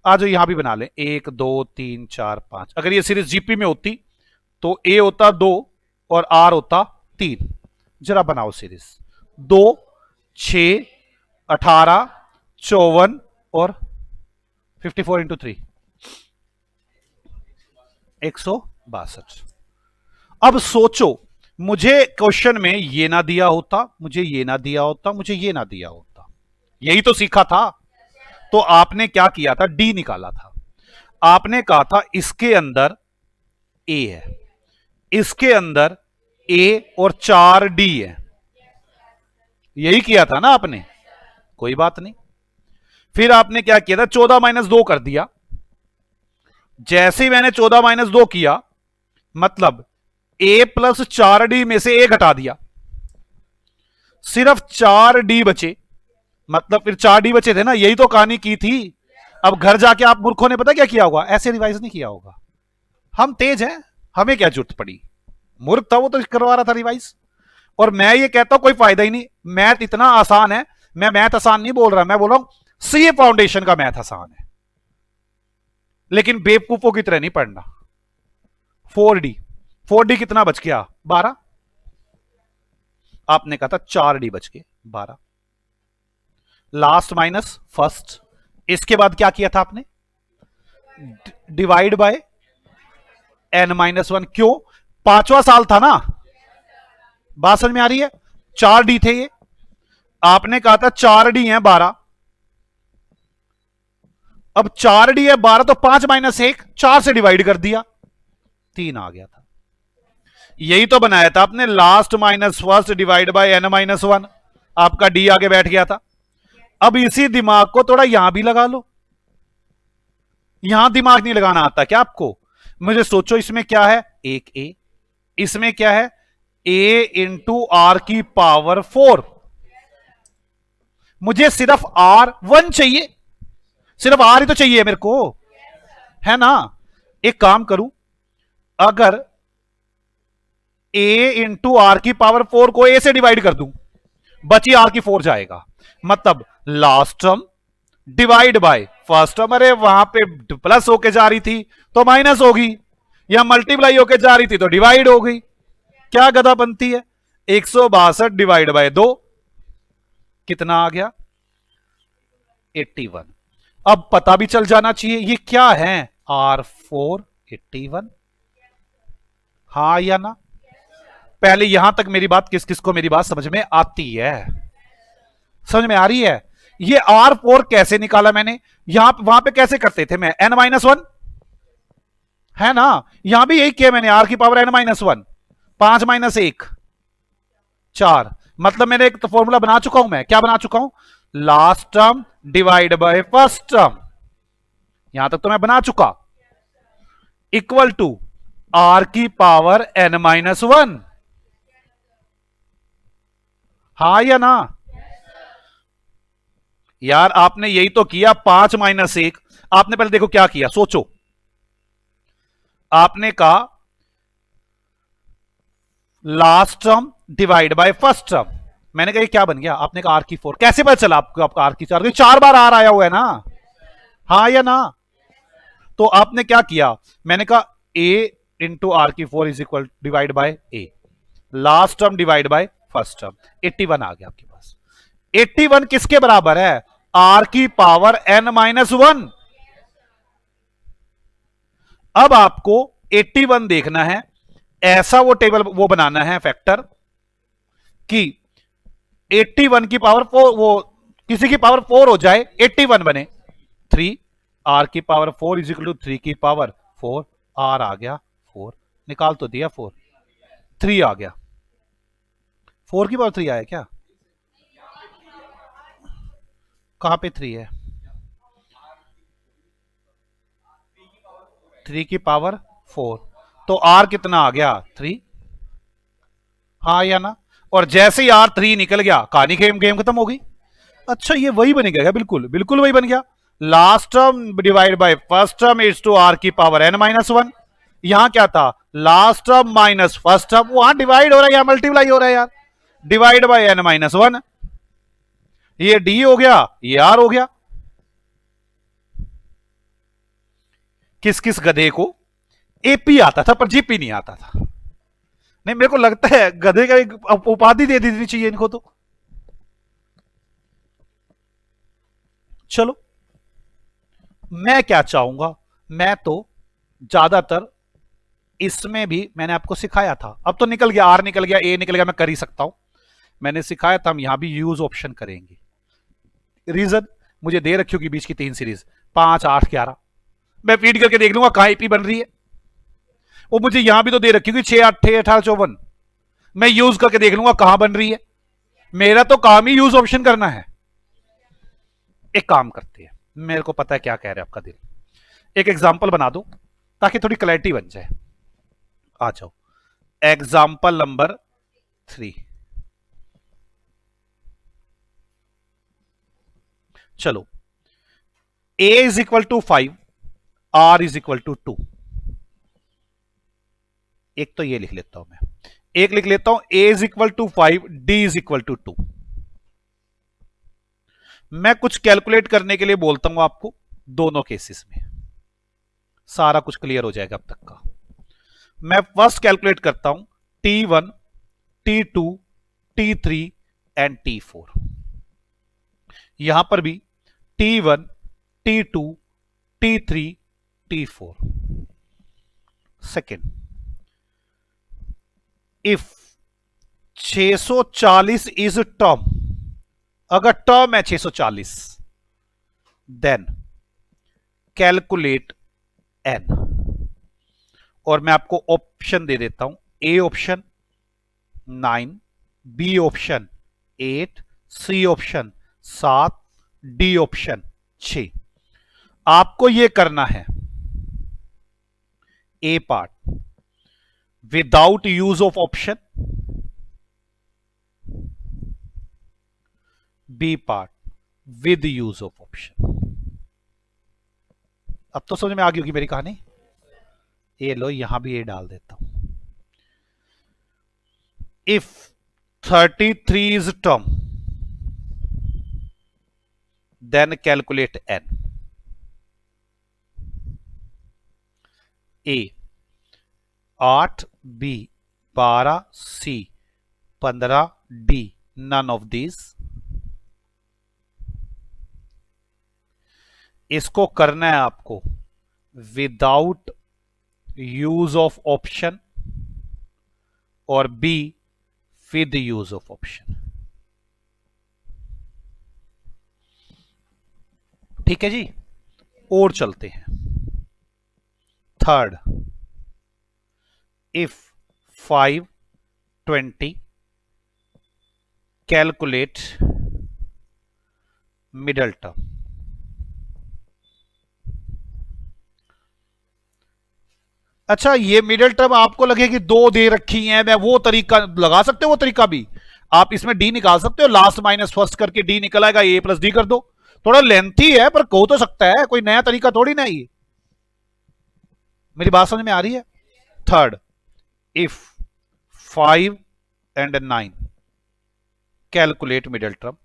आज यहां भी बना लें 1 2 3 4 5, अगर ये सीरीज जीपी में होती तो ए होता 2 और आर होता 3। जरा बनाओ सीरीज, 2 6 18 54 और 54 इंटू 3 162। अब सोचो, मुझे क्वेश्चन में ये ना दिया होता, मुझे ये ना दिया होता, मुझे ये ना दिया होता, यही तो सीखा था। तो आपने क्या किया था, डी निकाला था, आपने कहा था इसके अंदर ए है, इसके अंदर ए और 4 डी है, यही किया था ना आपने, कोई बात नहीं। फिर आपने क्या किया था, 14 माइनस 2 कर दिया। जैसे ही मैंने 14 माइनस 2 किया, मतलब ए प्लस 4 डी में से ए घटा दिया, सिर्फ 4D बचे, मतलब फिर 4D बचे थे ना, यही तो कहानी की थी। अब घर जाके आप मूर्खों ने पता क्या किया होगा, ऐसे रिवाइज नहीं किया होगा। हम तेज हैं, हमें क्या जरूरत पड़ी, मूर्ख था वो तो करवा रहा था रिवाइज। और मैं ये कहता हूं कोई फायदा ही नहीं, मैथ इतना आसान है। मैं मैथ आसान नहीं बोल रहा, मैं बोल रहा हूं सीए फाउंडेशन का मैथ आसान है, लेकिन बेवकूफों की तरह नहीं पढ़ना। 4D, 4D कितना बच गया, 12। आपने कहा था 4D बच के 12, लास्ट माइनस फर्स्ट। इसके बाद क्या किया था आपने, डिवाइड बाय n-1। क्यों, पांचवा साल था ना, बात समझ में आ रही है। 4D थे ये, आपने कहा था 4D है 12। अब 4D है 12 तो 5-1, 4 से डिवाइड कर दिया, 3 आ गया था। यही तो बनाया था आपने, last minus first divide by n-1। आपका डी आगे बैठ गया था। अब इसी दिमाग को थोड़ा यहां भी लगा लो। यहां दिमाग नहीं लगाना आता क्या आपको, मुझे सोचो, इसमें क्या है, एक ए, इसमें क्या है, ए इंटू आर की पावर 4। मुझे सिर्फ R1 चाहिए, सिर्फ आर ही तो चाहिए मेरे को, है ना। एक काम करूं, अगर ए इंटू आर की पावर 4 को ए से डिवाइड कर दूं, बची आर की 4 जाएगा, मतलब last term divide by first term. अरे वहां पे प्लस होके जा रही थी तो माइनस होगी, या मल्टीप्लाई होके जा रही थी तो डिवाइड हो गई। क्या गधा बनती है, 162 डिवाइड बाय 2 कितना आ गया, 81। अब पता भी चल जाना चाहिए ये क्या है, R4 81, हाँ या ना। पहले यहां तक मेरी बात, किस किस को मेरी बात समझ में आती है, समझ में आ रही है। ये R4 कैसे निकाला मैंने, यहां वहां पे कैसे करते थे मैं, n-1 है ना, यहां भी यही किया मैंने, आर की पावर n-1, 5-1 4, मतलब मैंने एक तो फॉर्मूला बना चुका हूं मैं, क्या बना चुका हूं, last term divide by first term, यहां तक तो मैं बना चुका, इक्वल टू आर की पावर n-1, हाँ या ना। यार आपने यही तो किया, 5-1। आपने पहले देखो क्या किया, सोचो, आपने कहा last term divide by first term, मैंने कहा ये क्या बन गया, आपने कहा आर की 4। कैसे पता चला आपको, आपका आर की 4, 4 बार आर आया हुआ है ना, हाँ या ना। तो आपने क्या किया, मैंने कहा ए इंटू आर की 4 is equal divide by A, last term divide by first term, 81 आ गया आपके पास। 81 किसके बराबर है, आर की पावर n-1। अब आपको 81 देखना है, ऐसा वो टेबल वो बनाना है फैक्टर कि 81 की पावर 4, वो किसी की पावर 4 हो जाए, 81 बने 3, आर की पावर 4 इज इक्वल टू 3 की पावर 4, आर आ गया 4, निकाल तो दिया 4, 3 आ गया, 4 की पावर 3 आया क्या, कहां पे 3 है, 3 की पावर 4, तो आर कितना आ गया 3, हाँ या ना। और जैसे ही आर 3 निकल गया, कहानी गेम खत्म हो गई। अच्छा ये वही बनेगा क्या, बिल्कुल बिल्कुल वही बन गया, last term divide by first term is to R की पावर n-1। यहां क्या था, last term minus first term, वहां डिवाइड हो रहा है या मल्टीप्लाई हो रहा है यार, डिवाइड बाय n-1, ये डी हो गया, ये आर हो गया। किस किस गधे को एपी आता था पर जीपी नहीं आता था, नहीं मेरे को लगता है गधे का एक उपाधि दे देनी चाहिए इनको तो। चलो मैं क्या चाहूंगा, मैं तो ज्यादातर इसमें भी मैंने आपको सिखाया था, अब तो निकल गया, आर निकल गया, ए निकल गया, मैं कर ही सकता हूं, मैंने सिखाया था, हम यहां भी यूज ऑप्शन करेंगे। रीजन मुझे दे रखी होगी बीच की 3 सीरीज, 5, 8, 11, मैं फीड करके देख लूंगा कहां एपी बन रही है। वो मुझे यहां भी तो दे रखी होगी 6, 8, 18, 54, मैं यूज करके देख लूंगा कहां बन रही है। मेरा तो काम ही यूज ऑप्शन करना है। एक काम करते हैं, मेरे को पता है क्या कह रहे हैं आपका दिल, एक एग्जाम्पल बना दो ताकि थोड़ी क्लैरिटी बन जाए। आ जाओ, एग्जाम्पल नंबर 3, चलो, a is equal to 5, r is equal to 2। एक तो ये लिख लेता हूं मैं, एक लिख लेता हूं a is equal to 5, d is equal to 2। मैं कुछ कैलकुलेट करने के लिए बोलता हूं आपको दोनों केसेस में, सारा कुछ क्लियर हो जाएगा अब तक का। मैं फर्स्ट कैलकुलेट करता हूं T1, T2, T3 and T4। यहां पर भी T1, T2, T3, T4। Second, if 640 is term, अगर टर्म है 640, देन कैलकुलेट n। और मैं आपको ऑप्शन दे देता हूं, A option 9, B option 8, C option 7, D option 6। आपको यह करना है A part without use of option, B part with use of option. अब तो समझ में आ गई होगी मेरी कहानी। ये लो, यहां भी ये डाल देता हूं। If 33 is term, then calculate n। A 8, B 12, C 15, D none of these. इसको करना है आपको विदाउट यूज ऑफ ऑप्शन और B with use of option. ठीक है जी, और चलते हैं। Third, if 5, 20 calculate middle term. अच्छा, ये मिडिल टर्म आपको लगे कि दो दे रखी हैं, मैं वो तरीका लगा सकते हो, वो तरीका भी आप इसमें डी निकाल सकते हो, लास्ट माइनस फर्स्ट करके डी निकल आएगा, ए प्लस डी कर दो। थोड़ा लेंथी है पर कहो तो सकता है, कोई नया तरीका थोड़ी ना ये। मेरी बात समझ में आ रही है। Third, if 5 and 9 calculate middle term.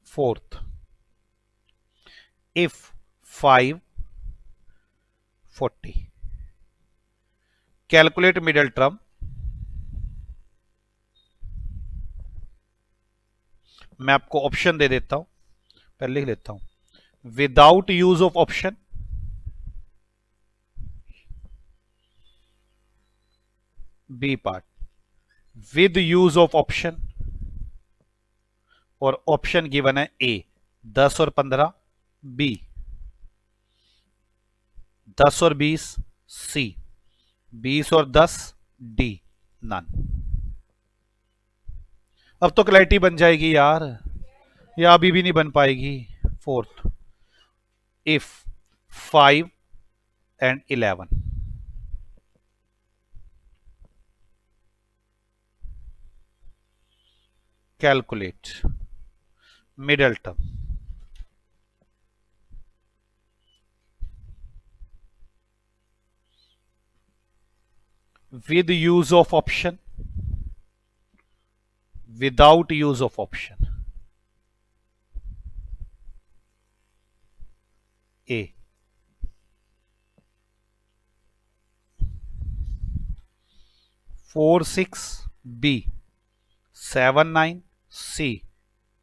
Fourth, if 5, 40 calculate middle term. मैं आपको ऑप्शन दे देता हूं, पहले लिख लेता हूं, without use of option, B part with use of option, और ऑप्शन गिवन है ए 10 और 15, बी 10 और 20, सी 20 और 10, डी नन। अब तो क्लैरिटी बन जाएगी यार, या अभी भी नहीं बन पाएगी। Fourth, if 5 and 11 calculate middle term. with use of option, without use of option, A 4, 6, B 7, 9, C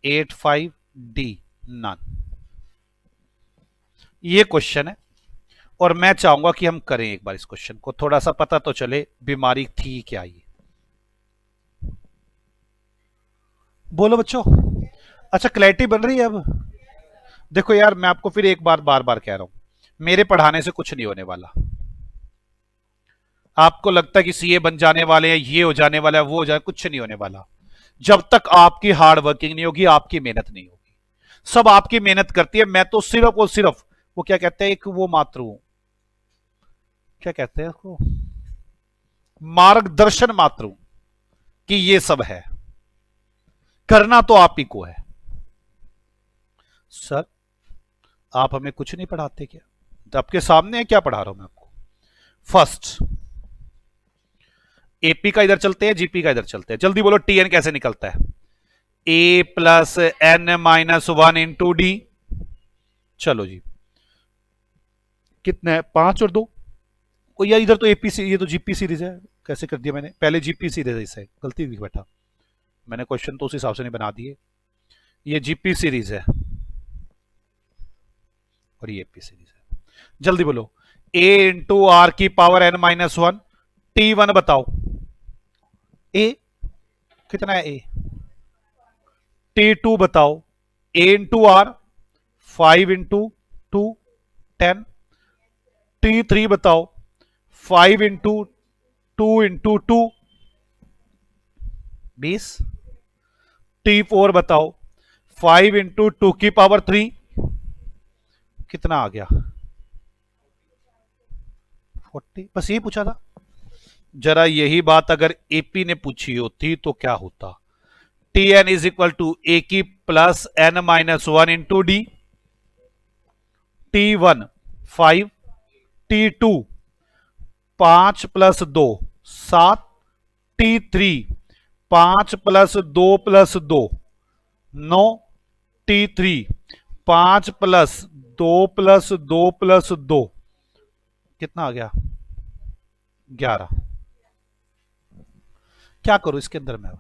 8, 5, D none। ये क्वेश्चन है और मैं चाहूंगा कि हम करें एक बार इस क्वेश्चन को, थोड़ा सा पता तो चले बीमारी थी क्या ये। बोलो बच्चों, अच्छा क्लैरिटी बन रही है अब। देखो यार, मैं आपको फिर एक बार बार बार कह रहा हूं, मेरे पढ़ाने से कुछ नहीं होने वाला। आपको लगता है कि सीए बन जाने वाले हैं, ये हो जाने वाला है, वो हो जाए, कुछ नहीं होने वाला जब तक आपकी हार्ड वर्किंग नहीं होगी, आपकी मेहनत नहीं होगी। सब आपकी मेहनत करती है, मैं तो सिर्फ और सिर्फ वो क्या कहते हैं, एक वो मात्र हूं, क्या कहते हैं उसको, मार्गदर्शन मात्र हूं। कि ये सब है, करना तो आप ही को है। सर आप हमें कुछ नहीं पढ़ाते क्या? तो आपके सामने है, क्या पढ़ा रहा हूं मैं आपको। फर्स्ट एपी का इधर चलते हैं, जीपी का इधर चलते हैं। जल्दी बोलो टीएन कैसे निकलता है? A plus N minus one into D. चलो जी, कितने है? 5 और 2। ओ यार इधर तो एपी सी, ये तो जीपी सीरीज है। कैसे कर दिया मैंने? पहले जीपी सीरीज है, गलती हुई बेटा, मैंने क्वेश्चन तो उस हिसाब से नहीं बना दिए। ये जीपी सीरीज है और ये एपी सीरीज है। जल्दी बोलो, ए इंटू आर की power N minus one, T one बताओ। ए कितना है? ए टी टू बताओ। A into R 5 into 2 10। T three बताओ 5 इंटू 2 इंटू 2 20। टी फोर बताओ 5 इंटू 2 की पावर 3, कितना आ गया? 40। बस यही पूछा था। जरा यही बात अगर एपी ने पूछी होती तो क्या होता? T N is equal to A की plus N minus one into D. T one 5, T two 5 plus 2 7, T three 5 plus 2 plus 2 9, T three 5 plus 2 plus 2 plus 2, कितना आ गया? 11। क्या करूं इसके अंदर मैं?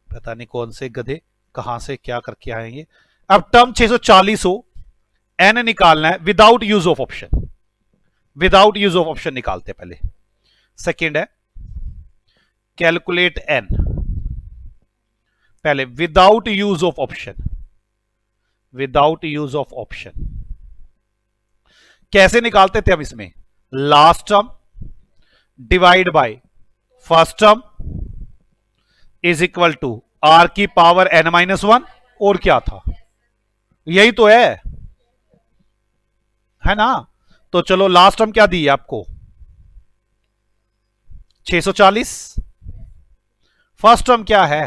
पता नहीं कौन से गधे कहां से क्या करके आएंगे। अब टर्म 640 हो, एन निकालना है without use of option. Without use of option निकालते पहले। सेकंड है कैलकुलेट एन, पहले without use of option. Without use of option कैसे निकालते थे हम इसमें? Last term divide by first term is equal to R की पावर एन माइनस वन। और क्या था? यही तो है ना? तो चलो लास्ट टर्म क्या दी है आपको? 640। फर्स्ट टर्म क्या है?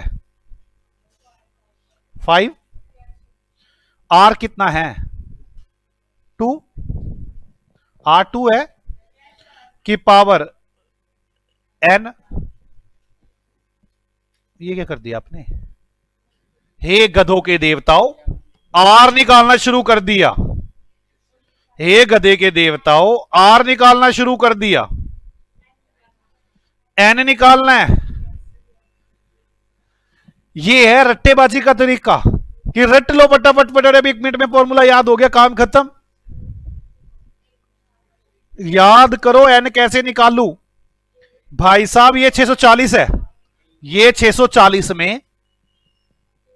5। आर कितना है? 2। आर 2 है कि पावर एन। ये क्या कर दिया आपने? हे गधों के देवताओं, आर निकालना शुरू कर दिया। हे गधे के देवताओं, आर निकालना शुरू कर दिया। एन निकालना है। ये है रट्टेबाजी का तरीका कि रट लो फटाफट फटाफट, अभी 1 मिनट में फॉर्मूला याद हो गया, काम खत्म। याद करो एन कैसे निकालू। भाई साहब ये 640 है, ये 640 में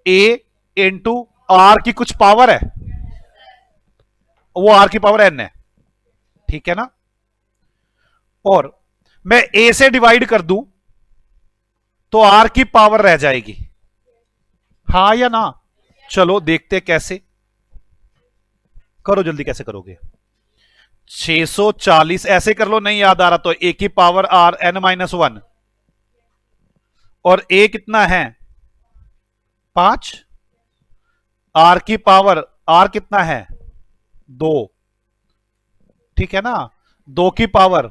ए इंटू आर की कुछ पावर है, वो आर की पावर एन है, ठीक है ना? और मैं ए से डिवाइड कर दूं तो आर की पावर रह जाएगी, हां या ना? चलो देखते कैसे। करो जल्दी, कैसे करोगे? 640 ऐसे कर लो, नहीं याद आ रहा तो ए की power R N minus one, और ए कितना है? 5। आर की पावर आर कितना है? 2, ठीक है ना? 2 की पावर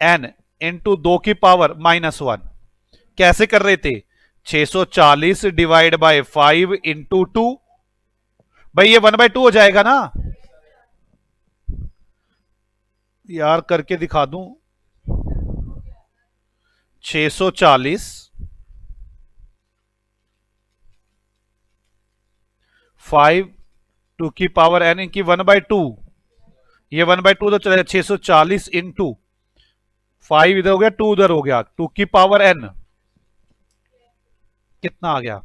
एन इंटू 2 की पावर माइनस वन। कैसे कर रहे थे? 640 डिवाइड बाय 5 इंटू 2। भाई ये 1/2 हो जाएगा ना यार? करके दिखा दूं। 640 5 2 की पावर एन की 1/2, ये 1/2 तो चले। 640 इंटू 5 इधर हो गया, 2 उधर हो गया, 2 की पावर एन कितना आ गया?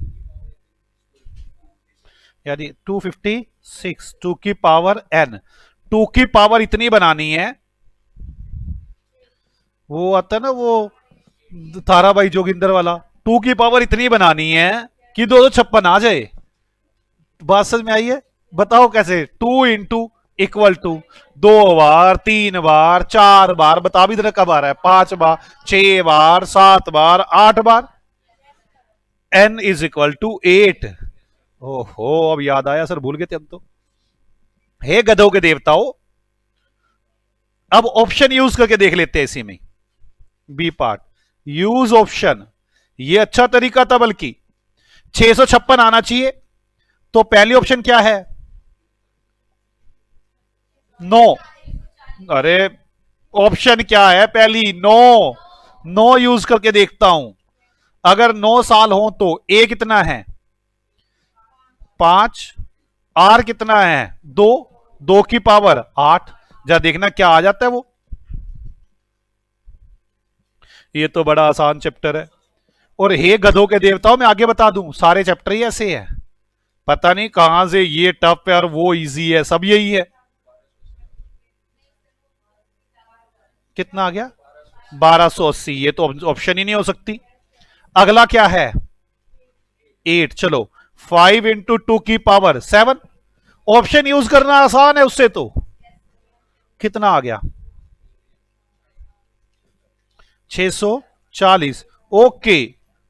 यानी 256। 2 की पावर एन, 2 की पावर इतनी बनानी है, वो आता है ना वो ताराबाई जोगिंदर वाला, 2 की पावर इतनी बनानी है कि 256 आ जाए। बात समझ में आई है? बताओ कैसे? 2 इंटू इक्वल टू 2 बार, 3 बार, 4 बार, बता भी देना कब आ रहा है, 5 बार, 6 बार, 7 बार, 8 बार। n is equal to 8। ओहो, अब याद आया सर, भूल गए थे हम तो। हे गधों के देवताओं, अब ऑप्शन यूज करके देख लेते हैं इसी में। बी पार्ट, यूज ऑप्शन, ये अच्छा तरीका था बल्कि। 656 आना चाहिए, तो पहली ऑप्शन क्या है, 9। अरे ऑप्शन क्या है पहली, 9। 9 यूज करके देखता हूं, अगर 9 साल हो तो ए कितना है, 5। आर कितना है, 2। 2 की पावर 8। जा देखना क्या आ जाता है वो। ये तो बड़ा आसान चैप्टर है। और हे गधों के देवताओं, मैं आगे बता दूं, सारे चैप्टर ही ऐसे है, पता नहीं कहां से ये टफ है और वो इजी है, सब यही है। कितना आ गया, 1280। ये तो ऑप्शन ही नहीं हो सकती। अगला क्या है, 8। चलो 5 इंटू 2 की पावर 7। ऑप्शन यूज करना आसान है उससे तो। कितना आ गया, 640। ओके,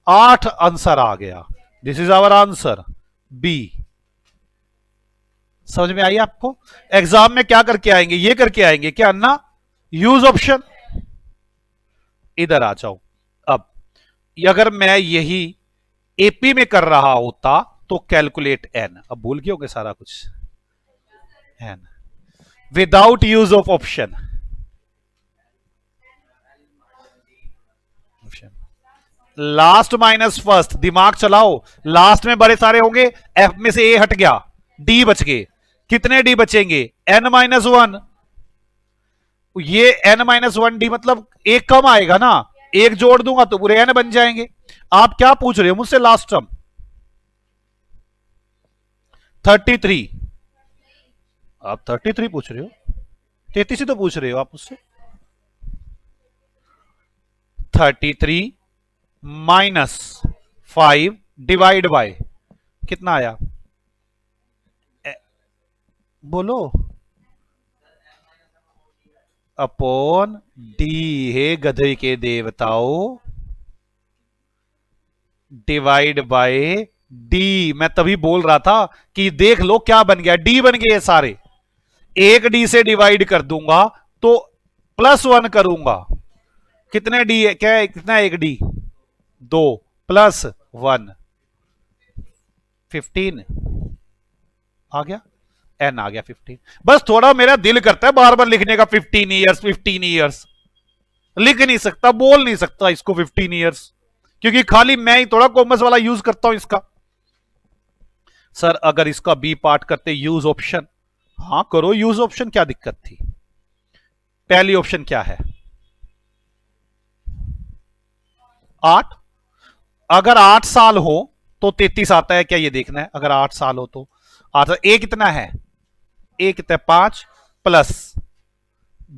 8 आंसर आ गया। This is our answer B. समझ में आई आपको। एग्जाम में क्या करके आएंगे, ये करके आएंगे क्या अन्ना, यूज ऑप्शन। इधर आ जाओ। अब अगर मैं यही एपी में कर रहा होता तो कैलकुलेट एन, अब भूल गए होंगे सारा कुछ, N without use of option. Last minus first, दिमाग चलाओ। लास्ट में बड़े सारे होंगे, एफ में से ए हट गया, डी बच गए। कितने डी बचेंगे, n-1। ये n-1 डी मतलब एक कम आएगा ना, एक जोड़ दूंगा तो पूरे n बन जाएंगे। आप क्या पूछ रहे हो मुझसे, लास्ट टर्म 33। आप 33 पूछ रहे हो, 33 ही तो पूछ रहे हो आप मुझसे। 33 माइनस 5 डिवाइड बाय कितना आया, बोलो, अपॉन डी। है गधे के देवताओं, डिवाइड बाय डी। मैं तभी बोल रहा था कि देख लो क्या बन गया, डी बन गए सारे। एक डी से डिवाइड कर दूंगा तो +1 करूंगा। कितने डी है, क्या है, कितना है एक डी, 2 +1 15 आ गया, एन आ गया 15। बस थोड़ा मेरा दिल करता है बार बार लिखने का, 15 ईयर्स 15 ईयर्स। लिख नहीं सकता, बोल नहीं सकता इसको 15 ईयर्स, क्योंकि खाली मैं ही थोड़ा कॉमर्स वाला यूज करता हूं इसका। सर अगर इसका बी पार्ट करते यूज ऑप्शन, हां करो यूज ऑप्शन, क्या दिक्कत थी। पहली ऑप्शन क्या है, 8। अगर 8 साल हो तो 33 आता है क्या, ये देखना है। अगर 8 साल हो तो 8, ए कितना है, ए कितना है, 5 प्लस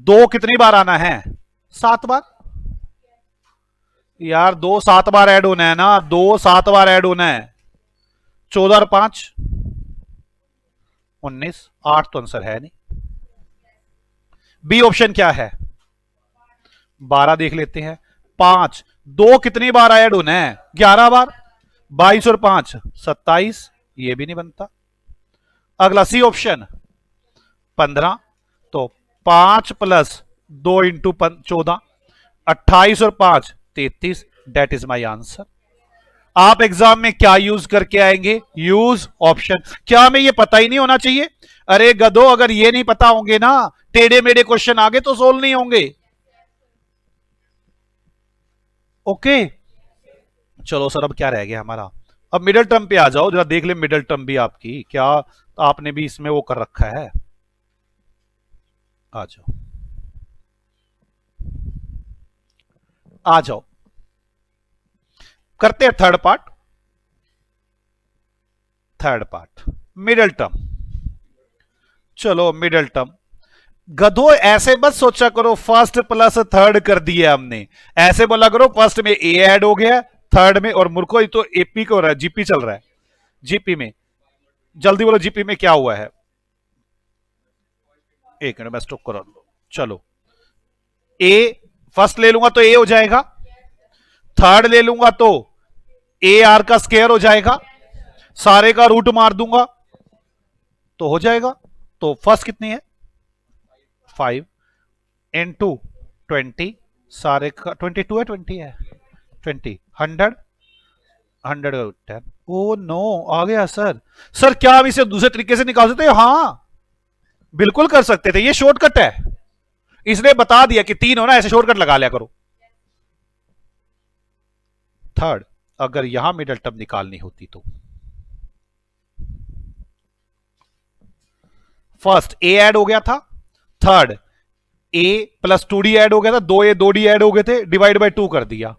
2 कितनी बार आना है, 7 बार। यार 2 7 बार ऐड होना है ना, 2 7 बार ऐड होना है। 14 और 5 19, 8 तो आंसर है नहीं। बी ऑप्शन क्या है, 12 देख लेते हैं। 5 2 कितनी बार ऐड होना है, 11 बार। 22 और 5 27, ये भी नहीं बनता। अगला सी ऑप्शन 15, तो 5 प्लस 2 इंटू 14, 28 और 5 33। That is my answer. आप एग्जाम में क्या यूज करके आएंगे, यूज ऑप्शन। क्या हमें ये पता ही नहीं होना चाहिए, अरे गधो अगर ये नहीं पता होंगे ना, टेढ़े मेढ़े क्वेश्चन आगे तो सोल्व नहीं होंगे। ओके चलो सर, अब क्या रह गया हमारा, अब मिडिल टर्म पे आ जाओ, जरा देख ले मिडिल टर्म भी आपकी क्या, आपने भी इसमें वो कर रखा है। आ जाओ आ जाओ, करते हैं third part. Third part middle term. चलो मिडिल टर्म, गधो ऐसे मत सोचा करो फर्स्ट प्लस थर्ड कर दिया हमने, ऐसे बोला करो फर्स्ट में ए ऐड हो गया, थर्ड में, और मुर्को तो एपी को हो रहा है, जीपी चल रहा है। जीपी में जल्दी बोलो, जीपी में क्या हुआ है, एक मिनट मैं स्टॉप करा लो। चलो, ए फर्स्ट ले लूंगा तो ए हो जाएगा, थर्ड ले लूंगा तो ए आर का स्क्वायर हो जाएगा, सारे का रूट मार दूंगा तो हो जाएगा। तो फर्स्ट कितनी है 5 इंटू 20, सारे का 22 है 20 है 20, 100 100 10। ओ नो, आ गया सर। सर क्या हम इसे दूसरे तरीके से निकाल सकते हैं? हाँ बिल्कुल कर सकते थे, ये शॉर्टकट है, इसने बता दिया कि 3 हो ना, ऐसे शॉर्टकट लगा लिया करो। थर्ड, अगर यहां मिडल टर्म निकालनी होती तो फर्स्ट ए ऐड हो गया था, third A plus 2d add हो गया था, 2a 2d ऐड हो गए थे, डिवाइड बाय 2 कर दिया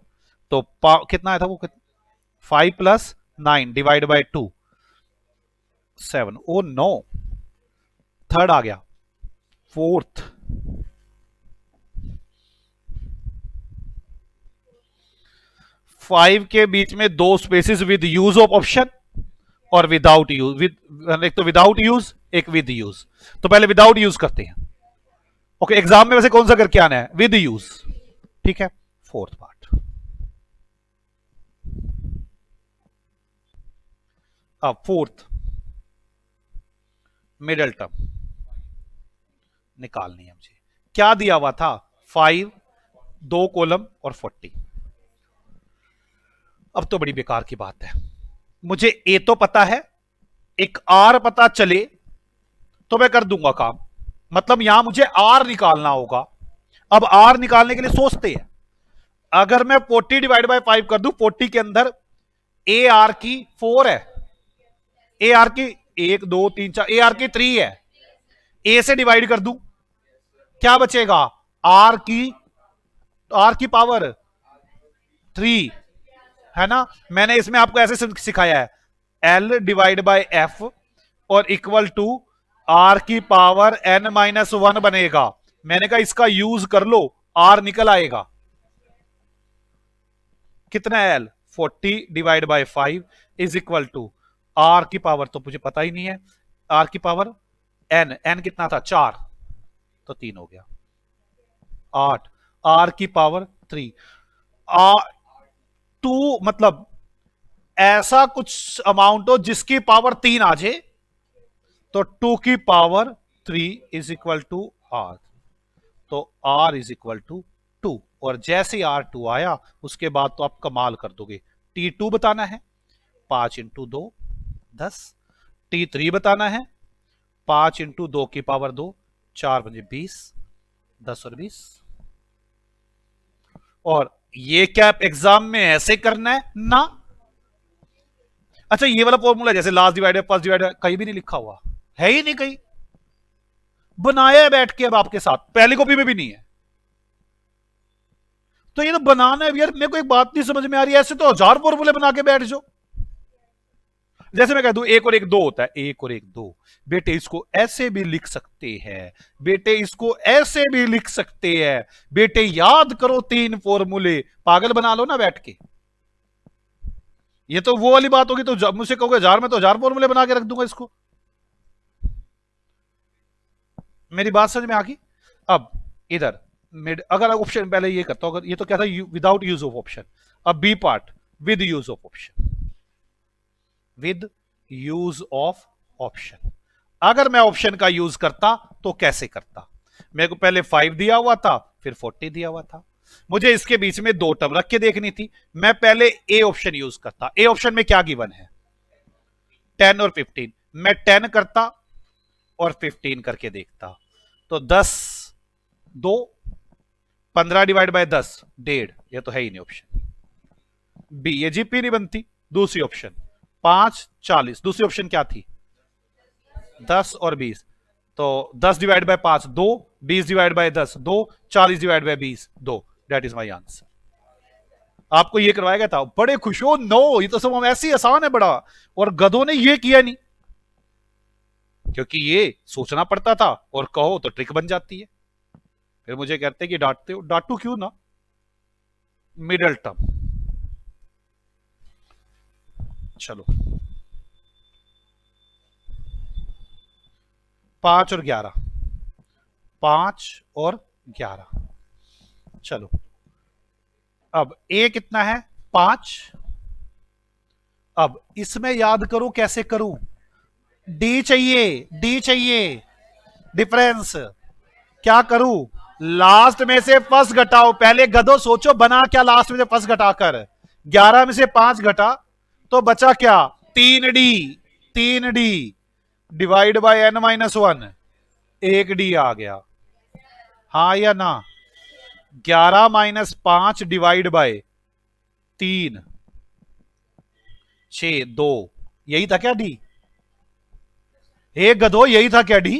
तो कितना आया था वो, 5 प्लस 9 divide by 2 7। Oh no, third आ गया। फोर्थ, फाइव के बीच में दो spaces with use of option और विदाउट यूज, एक तो विदाउट यूज एक विद यूज। तो पहले विदाउट यूज करते हैं। ओके, एग्जाम में वैसे कौन सा करके आना है? With use. ठीक है, फोर्थ पार्ट। अब फोर्थ मिडल टर्म निकालनी है मुझे। क्या दिया हुआ था? 5, 2 कॉलम और 40। अब तो बड़ी बेकार की बात है, मुझे ए तो पता है, एक आर पता चले तो मैं कर दूंगा काम। मतलब यहां मुझे आर निकालना होगा। अब आर निकालने के लिए सोचते हैं, अगर मैं 40 डिवाइड बाय 5 कर दूं, 40 के अंदर ए आर की 4 है, ए आर की 1 2 3 4, ए आर की 3 है, ए से डिवाइड कर दूं, क्या बचेगा? आर की, आर की पावर 3 है ना। मैंने इसमें आपको ऐसे सिखाया है, एल डिवाइड बाय एफ और इक्वल टू आर की पावर n माइनस 1 बनेगा। मैंने कहा इसका यूज कर लो, आर निकल आएगा। कितना है L? 40 divide by 5 is equal to R की पावर तो मुझे पता ही नहीं है, आर की पावर एन, एन कितना था? 4, तो 3 हो गया 8, आर की पावर 3। आर 2 मतलब ऐसा कुछ अमाउंट हो जिसकी पावर 3 आ जाए, तो 2 की power 3 is equal to R. तो आर इज इक्वल टू 2, और जैसे आर 2 आया उसके बाद तो आप कमाल कर दोगे। T2 बताना है, 5 इंटू 2 10। T3 बताना है, 5 इंटू 2 की पावर 2, 4 बजे 20, 10 और 20। और ये क्या एग्जाम में ऐसे करना है ना? अच्छा, ये वाला फॉर्मूला जैसे लास्ट डिवाइडेड फर्स्ट डिवाइडेड कहीं भी नहीं लिखा हुआ है, ही नहीं कहीं बनाया है बैठ के। अब आपके साथ पहली कॉपी में भी नहीं है, तो ये तो बनाना है यार। मेरे को एक बात नहीं समझ में आ रही है, ऐसे तो 1000 फॉर्मूले बना के बैठ जाओ। जैसे मैं कह दूं 1 और 1 2 होता है, 1 और 1 2, बेटे इसको ऐसे भी लिख सकते हैं, बेटे इसको ऐसे भी लिख सकते हैं, बेटे याद करो 3 फॉर्मूले। पागल बना लो ना बैठ के। ये तो वो वाली बात होगी, तो मुझसे कहोगे 1000 में तो 1000 फॉर्मूले बना के रख दूंगा इसको। मेरी बात समझ में आ गई? अब इधर अगर ऑप्शन पहले ये करता हूं, अगर ये तो क्या था विदाउट यूज ऑफ ऑप्शन, अब B part with use of option, with use of option. अगर मैं ऑप्शन का यूज करता तो कैसे करता? मेरे को पहले 5 दिया हुआ था, फिर 40 दिया हुआ था, मुझे इसके बीच में 2 टर्म रख के देखनी थी। मैं पहले ए ऑप्शन यूज करता। ए ऑप्शन में क्या गिवन है? 10 और 15। मैं 10 करता और 15 करके देखता, तो 10 2, 15 डिवाइड बाय 10 1.5, ये तो है ही नहीं ऑप्शन बी, ये जीपी नहीं बनती। दूसरी ऑप्शन 5 40, दूसरी ऑप्शन क्या थी? 10 और 20, तो 10 divide by 5 2, 20 divide by 10 2, 40 divide bye 20 2। That is my answer. आपको ये करवाया गया था, बड़े खुश हो? नो, ये तो सब हम ऐसे ही आसान है बड़ा, और गधों ने ये किया नहीं, क्योंकि ये सोचना पड़ता था और कहो तो ट्रिक बन जाती है। फिर मुझे कहते हैं कि डांटते हो, डांटू क्यों ना। मिडल टर्म, चलो 5 और 11, 5 और 11। चलो अब ए कितना है 5। अब इसमें याद करो कैसे करूं, डी चाहिए, डी चाहिए डिफरेंस। क्या करूं, लास्ट में से फर्स्ट घटाओ। पहले गधो सोचो बना क्या लास्ट में से फर्स्ट घटाकर। 11 में से 5 घटा तो बचा क्या 3D। 3D divide by n-1, 1D आ गया, हाँ या ना। 11-5 डिवाइड बाय 3, 6, 2, यही था क्या डी? एक गधो यही था क्या डी?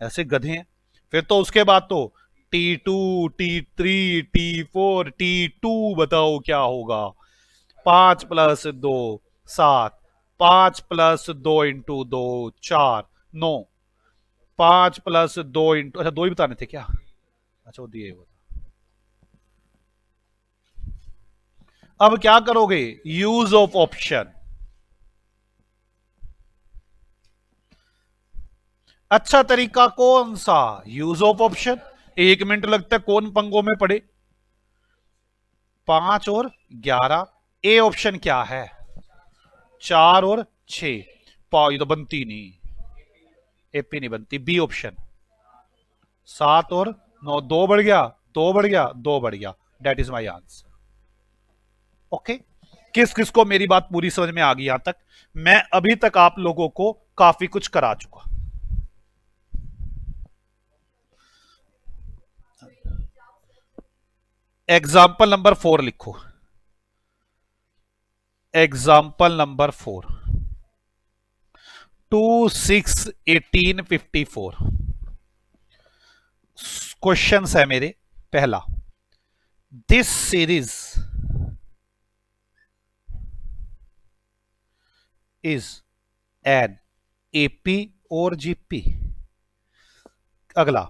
ऐसे गधे हैं। फिर तो उसके बाद तो T2, T3, T4, T2 बताओ क्या होगा। 5+2 7, 5+2 इंटू 2 4 9, 5+2 इंटू, अच्छा 2 ही बताने थे क्या? अच्छा वो दिए हुआ। अब क्या करोगे, यूज ऑफ ऑप्शन। अच्छा तरीका कौन सा, यूज ऑफ ऑप्शन। 1 मिनट लगता है, कौन पंगों में पड़े। 5 और 11, ए ऑप्शन क्या है 4 और 6। ये तो बनती नहीं, एपी नहीं बनती। बी ऑप्शन 7 और 9, 2 बढ़ गया, 2 बढ़ गया, 2 बढ़ गया। That is my answer. Okay, किस किस को मेरी बात पूरी समझ में आ गई? यहां तक मैं अभी तक आप लोगों को काफी कुछ करा चुका। एग्जाम्पल नंबर 4 लिखो। Example number 4, 2, 6, 18, 54। क्वेश्चन है मेरे। पहला, this series is an AP और जीपी। अगला,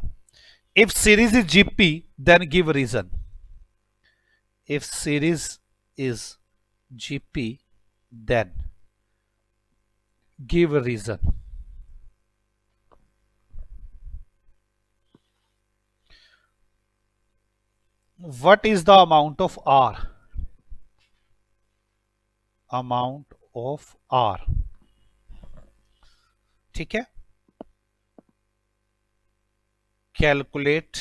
if series is GP then give reason. If series is GP then give reason. What is the amount of R? Amount of R, ठीक है। Calculate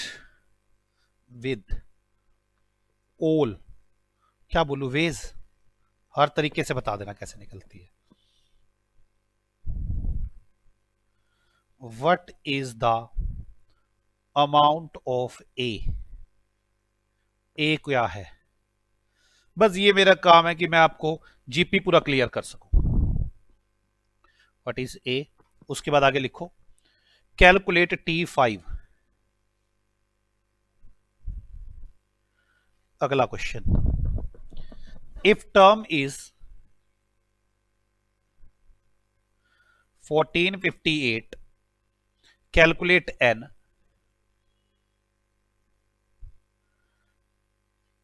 with all, क्या बोलू, veg. हर तरीके से बता देना कैसे निकलती है। What is the amount of A? ए क्या है? बस ये मेरा काम है कि मैं आपको जीपी पूरा क्लियर कर सकूं। व्हाट इज ए, उसके बाद आगे लिखो कैलकुलेट T5। अगला question, if term is 1458 calculate n।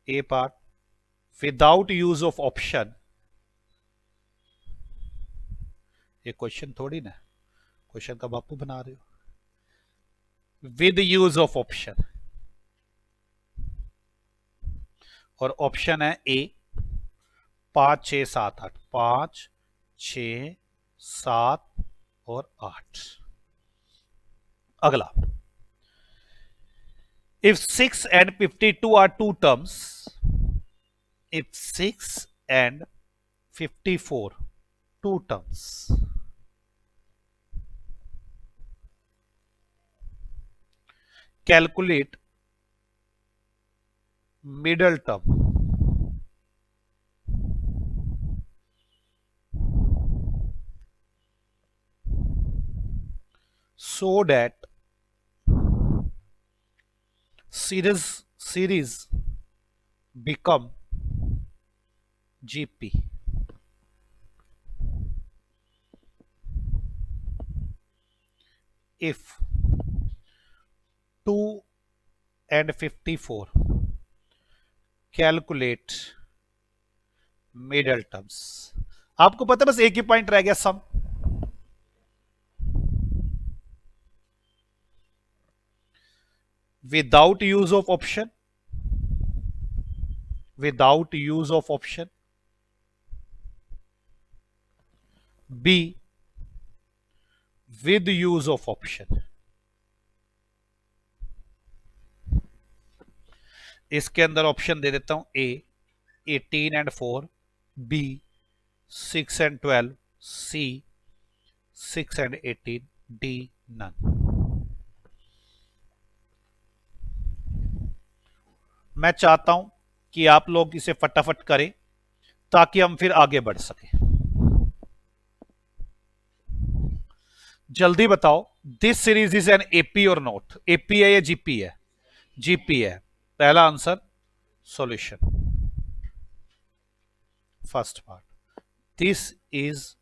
A part without use of option. ये क्वेश्चन थोड़ी ना, क्वेश्चन का बापू बना रहे हो। विद यूज ऑफ ऑप्शन, और ऑप्शन है ए 5, 6, 7, 8। 5, 6, 7 और 8। अगला, if 6 and 52 are two terms, if 6 and 54 two terms, calculate middle term। so that series become GP। if 2 and 54 calculate middle terms. आपको पता है बस एक ही पॉइंट रह गया, sum. Without use of option, without use of option, B with use of option. इसके अंदर ऑप्शन दे देता हूं, A 18 and 4, B 6 and 12, C 6 and 18, D none. मैं चाहता हूं कि आप लोग इसे फटाफट करें ताकि हम फिर आगे बढ़ सकें। जल्दी बताओ, this series is an AP और नॉट? एपी है या जीपी है? जीपी है। पहला answer solution, first part, this is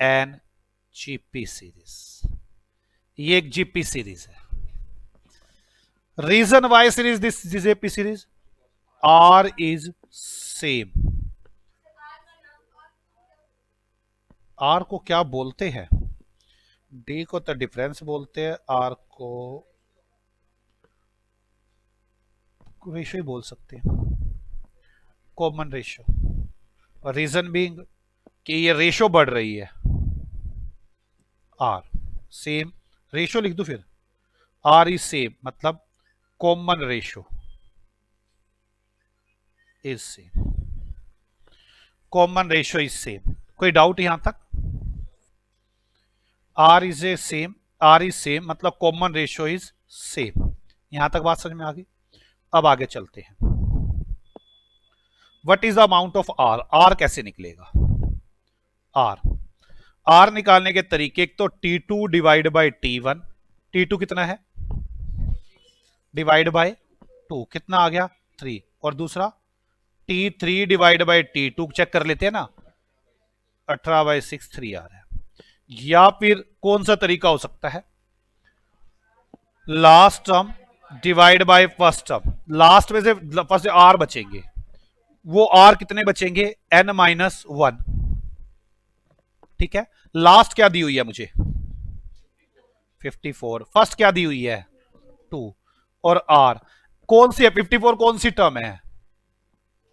an GP series. ये एक जीपी सीरीज है। Reason why series this is AP series, R is same. R को क्या बोलते हैं? डी को तो डिफरेंस बोलते हैं, आर को रेशो ही बोल सकते हैं, कॉमन रेशो। और रीजन बीइंग कि ये रेशो बढ़ रही है, आर सेम, रेशो लिख दो फिर, आर इज सेम मतलब common ratio is same, common ratio is same. कोई डाउट यहां तक? R is a same, R is same मतलब कॉमन रेशो इज सेम। यहां तक बात समझ में आ गई? अब आगे चलते हैं। What is the amount of R? R कैसे निकलेगा? आर, आर निकालने के तरीके, एक तो T2 divide by T1, T2 कितना है? डिवाइड बाय 2, कितना आ गया? 3। और दूसरा T3 divide by T2, check कर लेते हैं ना, 18/6 3 आ रहा है। या फिर कौन सा तरीका हो सकता है? Last term divide by first term, last में से फर्स्ट आर बचेंगे, वो आर कितने बचेंगे? n-1। ठीक है, लास्ट क्या दी हुई है मुझे? 54। फर्स्ट क्या दी हुई है? 2। और आर कौन सी है? 54 कौन सी टर्म है?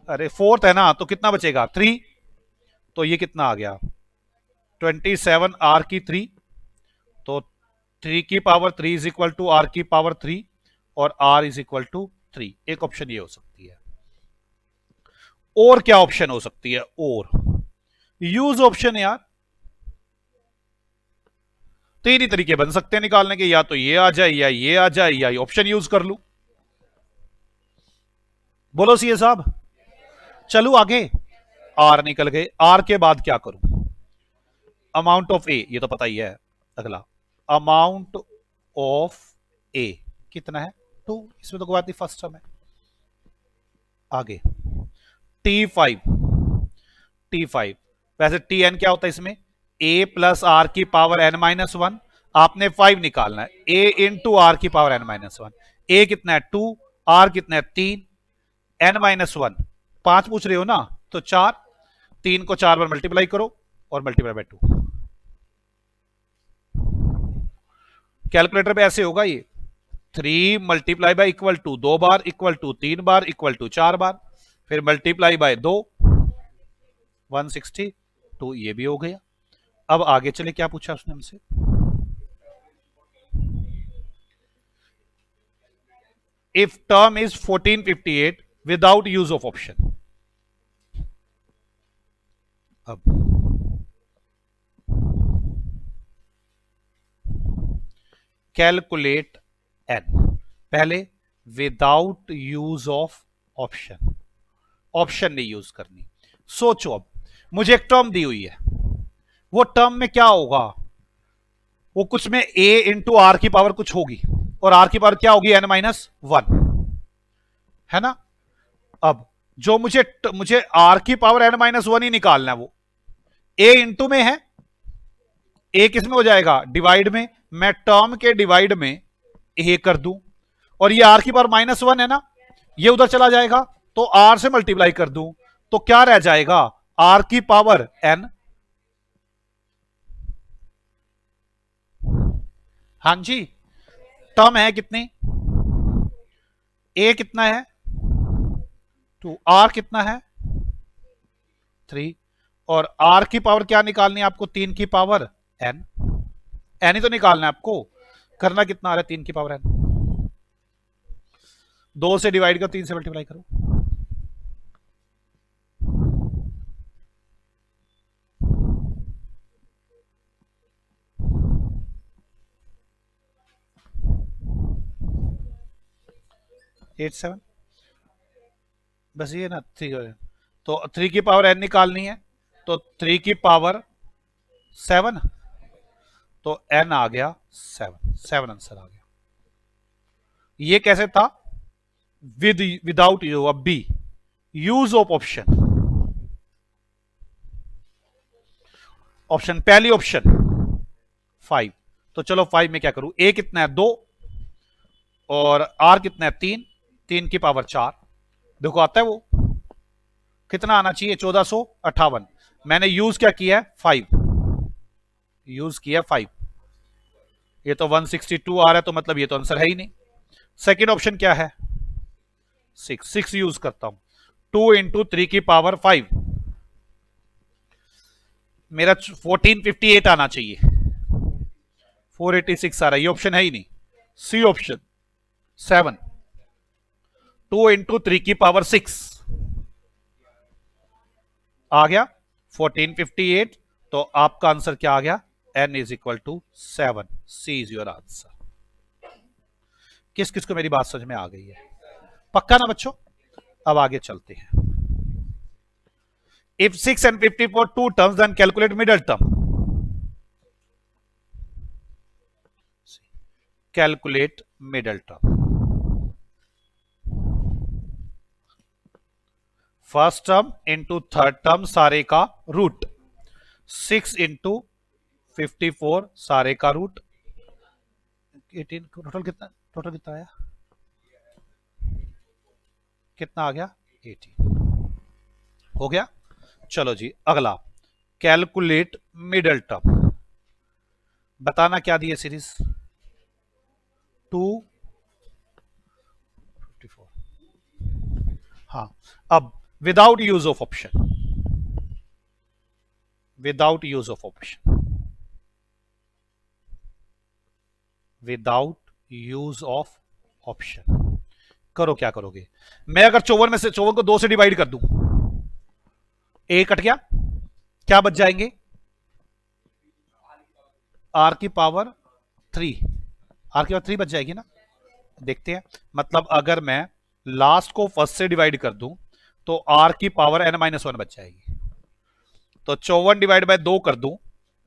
अरे फोर्थ है ना, तो कितना बचेगा? 3। तो ये कितना आ गया? 27 आर की 3, तो 3 की power 3 is equal to R की पावर 3, और आर इज इक्वल टू 3। एक ऑप्शन ये हो सकती है। और क्या ऑप्शन हो सकती है? और यूज ऑप्शन यार, तीन ही तरीके बन सकते हैं निकालने के, या तो ये आ जाए, या ये आ जाए, या ऑप्शन यूज कर लू। बोलो सीए साहब, चलू आगे। आर निकल गए, आर के बाद क्या करूं? अमाउंट ऑफ ए, ये तो पता ही है। अगला अमाउंट ऑफ ए कितना है? 2। इसमें तो कोई बात नहीं, फर्स्ट टर्म है। आगे T5, T5 वैसे Tn क्या होता है इसमें? a प्लस आर की पावर n-1, आपने 5 निकालना है, a इंटू आर की पावर n-1। a कितना है? 2, r कितना है? 3, n-1 5 पूछ रहे हो ना, तो 4, 3 को 4 बार मल्टीप्लाई करो और मल्टीप्लाई बाय 2। कैलकुलेटर पे ऐसे होगा ये, 3 मल्टीप्लाई बाय इक्वल टू 2 बार, इक्वल टू 3 बार, इक्वल टू 4 बार, फिर मल्टीप्लाई बाय 2, 162, ये भी हो गया। अब आगे चले, क्या पूछा उसने हमसे? If term is 1458 without use of option. अब कैलकुलेट एन, पहले without use of option, option नहीं यूज करनी। सोचो, अब मुझे एक टर्म दी हुई है, वो टर्म में क्या होगा? वो कुछ में a इंटू आर की पावर कुछ होगी, और आर की पावर क्या होगी? n-1, है ना। अब जो मुझे आर की पावर n-1 ही निकालना है, वो a इंटू में है, a किस में हो जाएगा? डिवाइड में। मैं टर्म के डिवाइड में a कर दूं, और ये आर की पावर -1 है ना, ये उधर चला जाएगा, तो आर से मल्टीप्लाई कर दूं, तो क्या रह जाएगा? आर की पावर n। हां जी, टर्म है कितनी? ए कितना है 2, आर कितना है 3, और आर की पावर क्या निकालनी है आपको 3 की पावर एन, एन ही तो निकालना है आपको। करना कितना आ रहा है 3 की पावर एन, 2 से डिवाइड करो 3 से मल्टीप्लाई करो, एट सेवन, बस ये ना 3, तो 3 की पावर एन निकालनी है, तो 3 की पावर 7, तो एन आ गया 7, 7 आंसर आ गया। ये कैसे था, विदाउट यू। अब B, use of option, option पहली ऑप्शन 5, तो चलो 5 में क्या करूं, ए कितना है 2 और आर कितना है 3, 3 की पावर 4, देखो आता है वो, कितना आना चाहिए 1458, मैंने यूज क्या किया है 5, यूज किया 5, ये तो 162 आ रहा है, तो मतलब ये तो आंसर है ही नहीं। सेकेंड ऑप्शन क्या है 6, 6 यूज करता हूं, 2 इंटू 3 की पावर 5, मेरा 1458 आना चाहिए, 486 आ रहा है, ये ऑप्शन है ही नहीं। सी ऑप्शन 7, 2 इंटू 3 की पावर 6 आ गया 1458, तो आपका आंसर क्या आ गया, n is equal to 7, C is your answer. किस किस को मेरी बात समझ में आ गई है, पक्का ना बच्चों। अब आगे चलते हैं। If 6 and 54 two terms, then calculate middle term. Calculate middle term. First term into third term सारे का रूट, 6 इंटू 54 सारे का रूट 18, टोटल कितना आया, कितना आ गया 18, हो गया। चलो जी अगला, कैलकुलेट मिडल टर्म, बताना क्या दिए सीरीज 254, हाँ। अब without use of option, without use of option, without use of option करो, क्या करोगे, मैं अगर 54 में से 54 को 2 से डिवाइड कर दूं, ए कट गया, क्या बच जाएंगे आर की पावर 3, आर की पावर 3 बच जाएगी ना, देखते हैं। मतलब अगर मैं लास्ट को फर्स्ट से डिवाइड कर दूं तो आर की पावर n-1 बच जाएगी, तो 54 डिवाइड बाय 2 कर दूं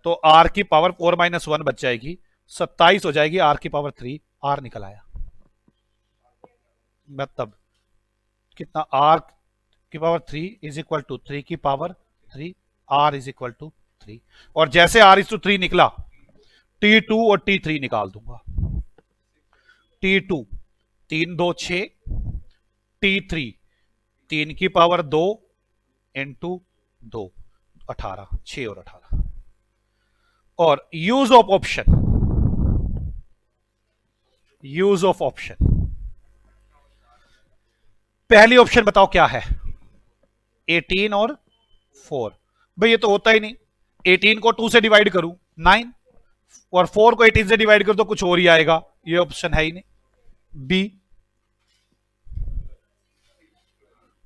तो आर की पावर 4-1 बच जाएगी, 27 हो जाएगी आर की पावर 3, आर निकल आया। मतलब कितना, आर की पावर 3 इज इक्वल टू 3 की power 3, R is equal to 3, और जैसे आर इज टू 3 निकला T2 और T3 निकाल दूंगा, T2 3 2 6, T3 3 की पावर 2 इंटू 2 18, 6 और 18, और use of option, use of option, पहली ऑप्शन बताओ क्या है 18 और 4, भाई ये तो होता ही नहीं, 18 को 2 से डिवाइड करूं 9, और 4 को 18 से डिवाइड करूं तो कुछ और ही आएगा, ये ऑप्शन है ही नहीं। बी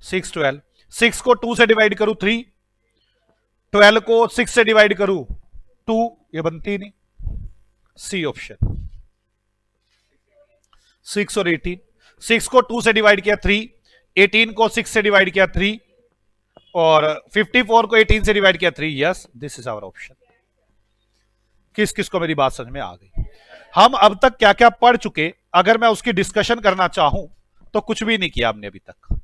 6 12, 6 को 2 से डिवाइड करूं 3, 12 को 6 से डिवाइड करूं 2, ये बनती ही नहीं। सी ऑप्शन 6 और 18, 6 को 2 से डिवाइड किया 3, 18 को 6 से डिवाइड किया 3, और 54 को 18 से डिवाइड किया 3, yes this is our option. किस किस को मेरी बात समझ में आ गई। हम अब तक क्या क्या पढ़ चुके, अगर मैं उसकी डिस्कशन करना चाहूं तो कुछ भी नहीं किया हमने अभी तक।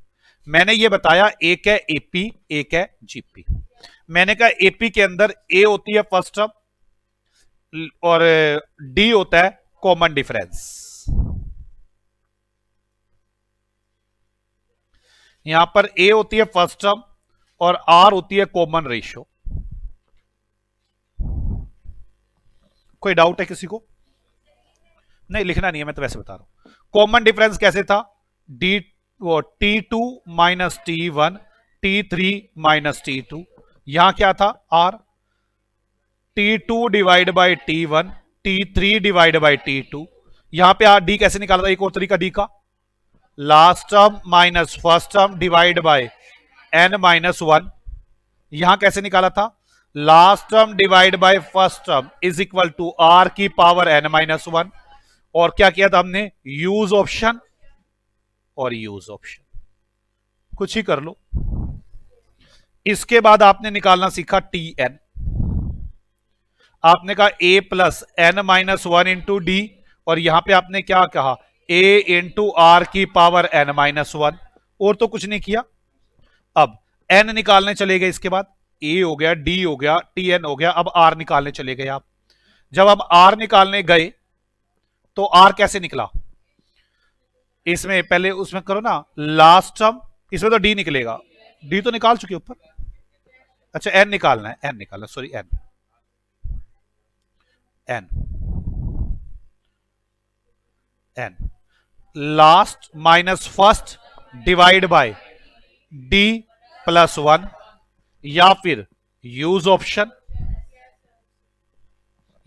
मैंने ये बताया एक है एपी, एक है जीपी। मैंने कहा एपी के अंदर ए होती है फर्स्ट टर्म और डी होता है कॉमन डिफरेंस। यहां पर ए होती है फर्स्ट टर्म और आर होती है कॉमन रेशियो। कोई डाउट है किसी को? नहीं लिखना नहीं है, मैं तो वैसे बता रहा हूं। कॉमन डिफरेंस कैसे था, डी वो T2 minus T1, T3 minus T2, यहां क्या था R, T2 divide by T1, T3 divide by T2। यहां पे डी कैसे निकाला था, एक और तरीका डी का, last term minus first term divide by n minus one. यहां कैसे निकाला था, last term divide by first term is equal to r की पावर n माइनस वन। और क्या किया था हमने, यूज ऑप्शन और यूज ऑप्शन, कुछ ही कर लो। इसके बाद आपने निकालना सीखा Tn। आपने कहा a plus N minus one into D, और यहां पे आपने क्या कहा, a इंटू आर की पावर n माइनस वन, और तो कुछ नहीं किया। अब n निकालने चले गए, इसके बाद a हो गया, d हो गया, Tn हो गया, अब r निकालने चले गए आप। जब हम r निकालने गए तो r कैसे निकला, इसमें पहले उसमें करो ना लास्ट टर्म, इसमें तो d निकलेगा, d तो निकाल चुके ऊपर। अच्छा n निकालना है, n निकालना, sorry n last minus first divide by D plus one, या फिर यूज ऑप्शन।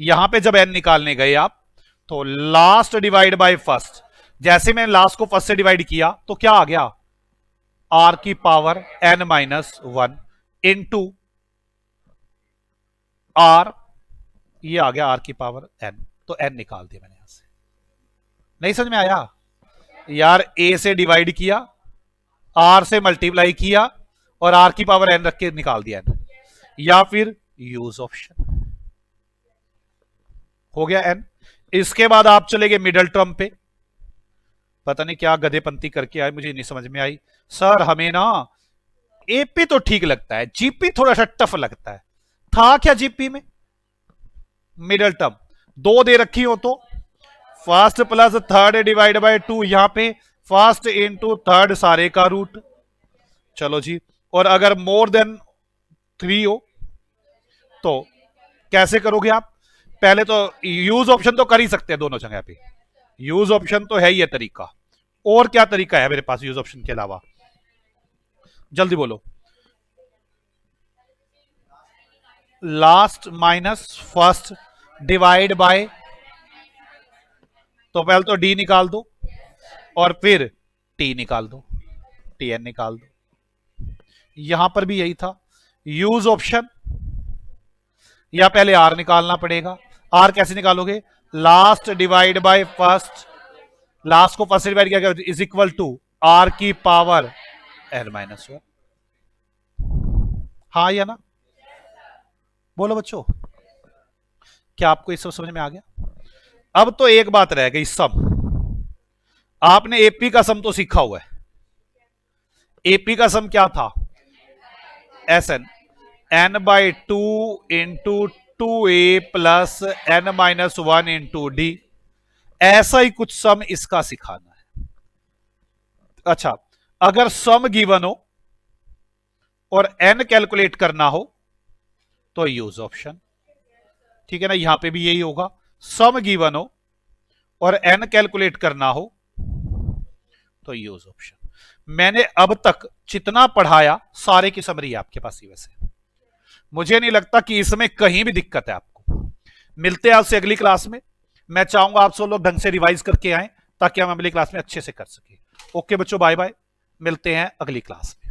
यहां पे जब n निकालने गए आप तो लास्ट डिवाइड बाय फर्स्ट, जैसे मैंने लास्ट को फर्स्ट से डिवाइड किया तो क्या आ गया, r की power n minus one into r, ये आ गया r की पावर n, तो n निकाल दिया मैंने यहां से। नहीं समझ में आया यार, a से डिवाइड किया, r से मल्टीप्लाई किया और r की पावर n रख के निकाल दिया n, या फिर यूज ऑप्शन, हो गया n। इसके बाद आप चले गए मिडल टर्म पे, पता नहीं क्या गधेपंती करके आए, मुझे नहीं समझ में आई। सर हमें ना एपी तो ठीक लगता है, जीपी थोड़ा सा टफ लगता है। था क्या जीपी में, मिडल टर्म दो दे रखी हो तो first plus third divide by two, यहां पे फर्स्ट इंटू थर्ड सारे का रूट, चलो जी। और अगर मोर देन थ्री हो तो कैसे करोगे आप, पहले तो यूज ऑप्शन तो कर ही सकते हैं दोनों जगह पे, यूज ऑप्शन तो है ये तरीका। और क्या तरीका है मेरे पास यूज ऑप्शन के अलावा, जल्दी बोलो। Last minus first divide by, तो पहले तो डी निकाल दो और फिर टी निकाल दो, Tn निकाल दो। यहां पर भी यही था, यूज ऑप्शन, या पहले आर निकालना पड़ेगा। आर कैसे निकालोगे, last divide by first, last को फर्स्ट डिवाइड किया गया इज इक्वल टू आर की पावर n माइनस वन। हाँ या ना, बोलो बच्चों, क्या आपको ये सब समझ में आ गया। अब तो एक बात रह गई, सम। आपने एपी का सम तो सीखा हुआ है, एपी का सम क्या था, S N N by two into two A plus N minus one into D, ऐसा ही कुछ सम इसका सिखाना है। अच्छा, अगर सम गिवन हो और एन कैलकुलेट करना हो तो यूज ऑप्शन, ठीक है ना। यहां पे भी यही होगा, सम गिवन हो और एन कैलकुलेट करना हो तो यूज ऑप्शन। मैंने अब तक जितना पढ़ाया सारे की समरी आपके पास ही, वैसे मुझे नहीं लगता कि इसमें कहीं भी दिक्कत है आपको। मिलते हैं आपसे अगली क्लास में। मैं चाहूंगा आप सब लोग ढंग से रिवाइज करके आए ताकि हम अगली क्लास में अच्छे से कर सके। ओके बच्चों, बाय बाय, मिलते हैं अगली क्लास में।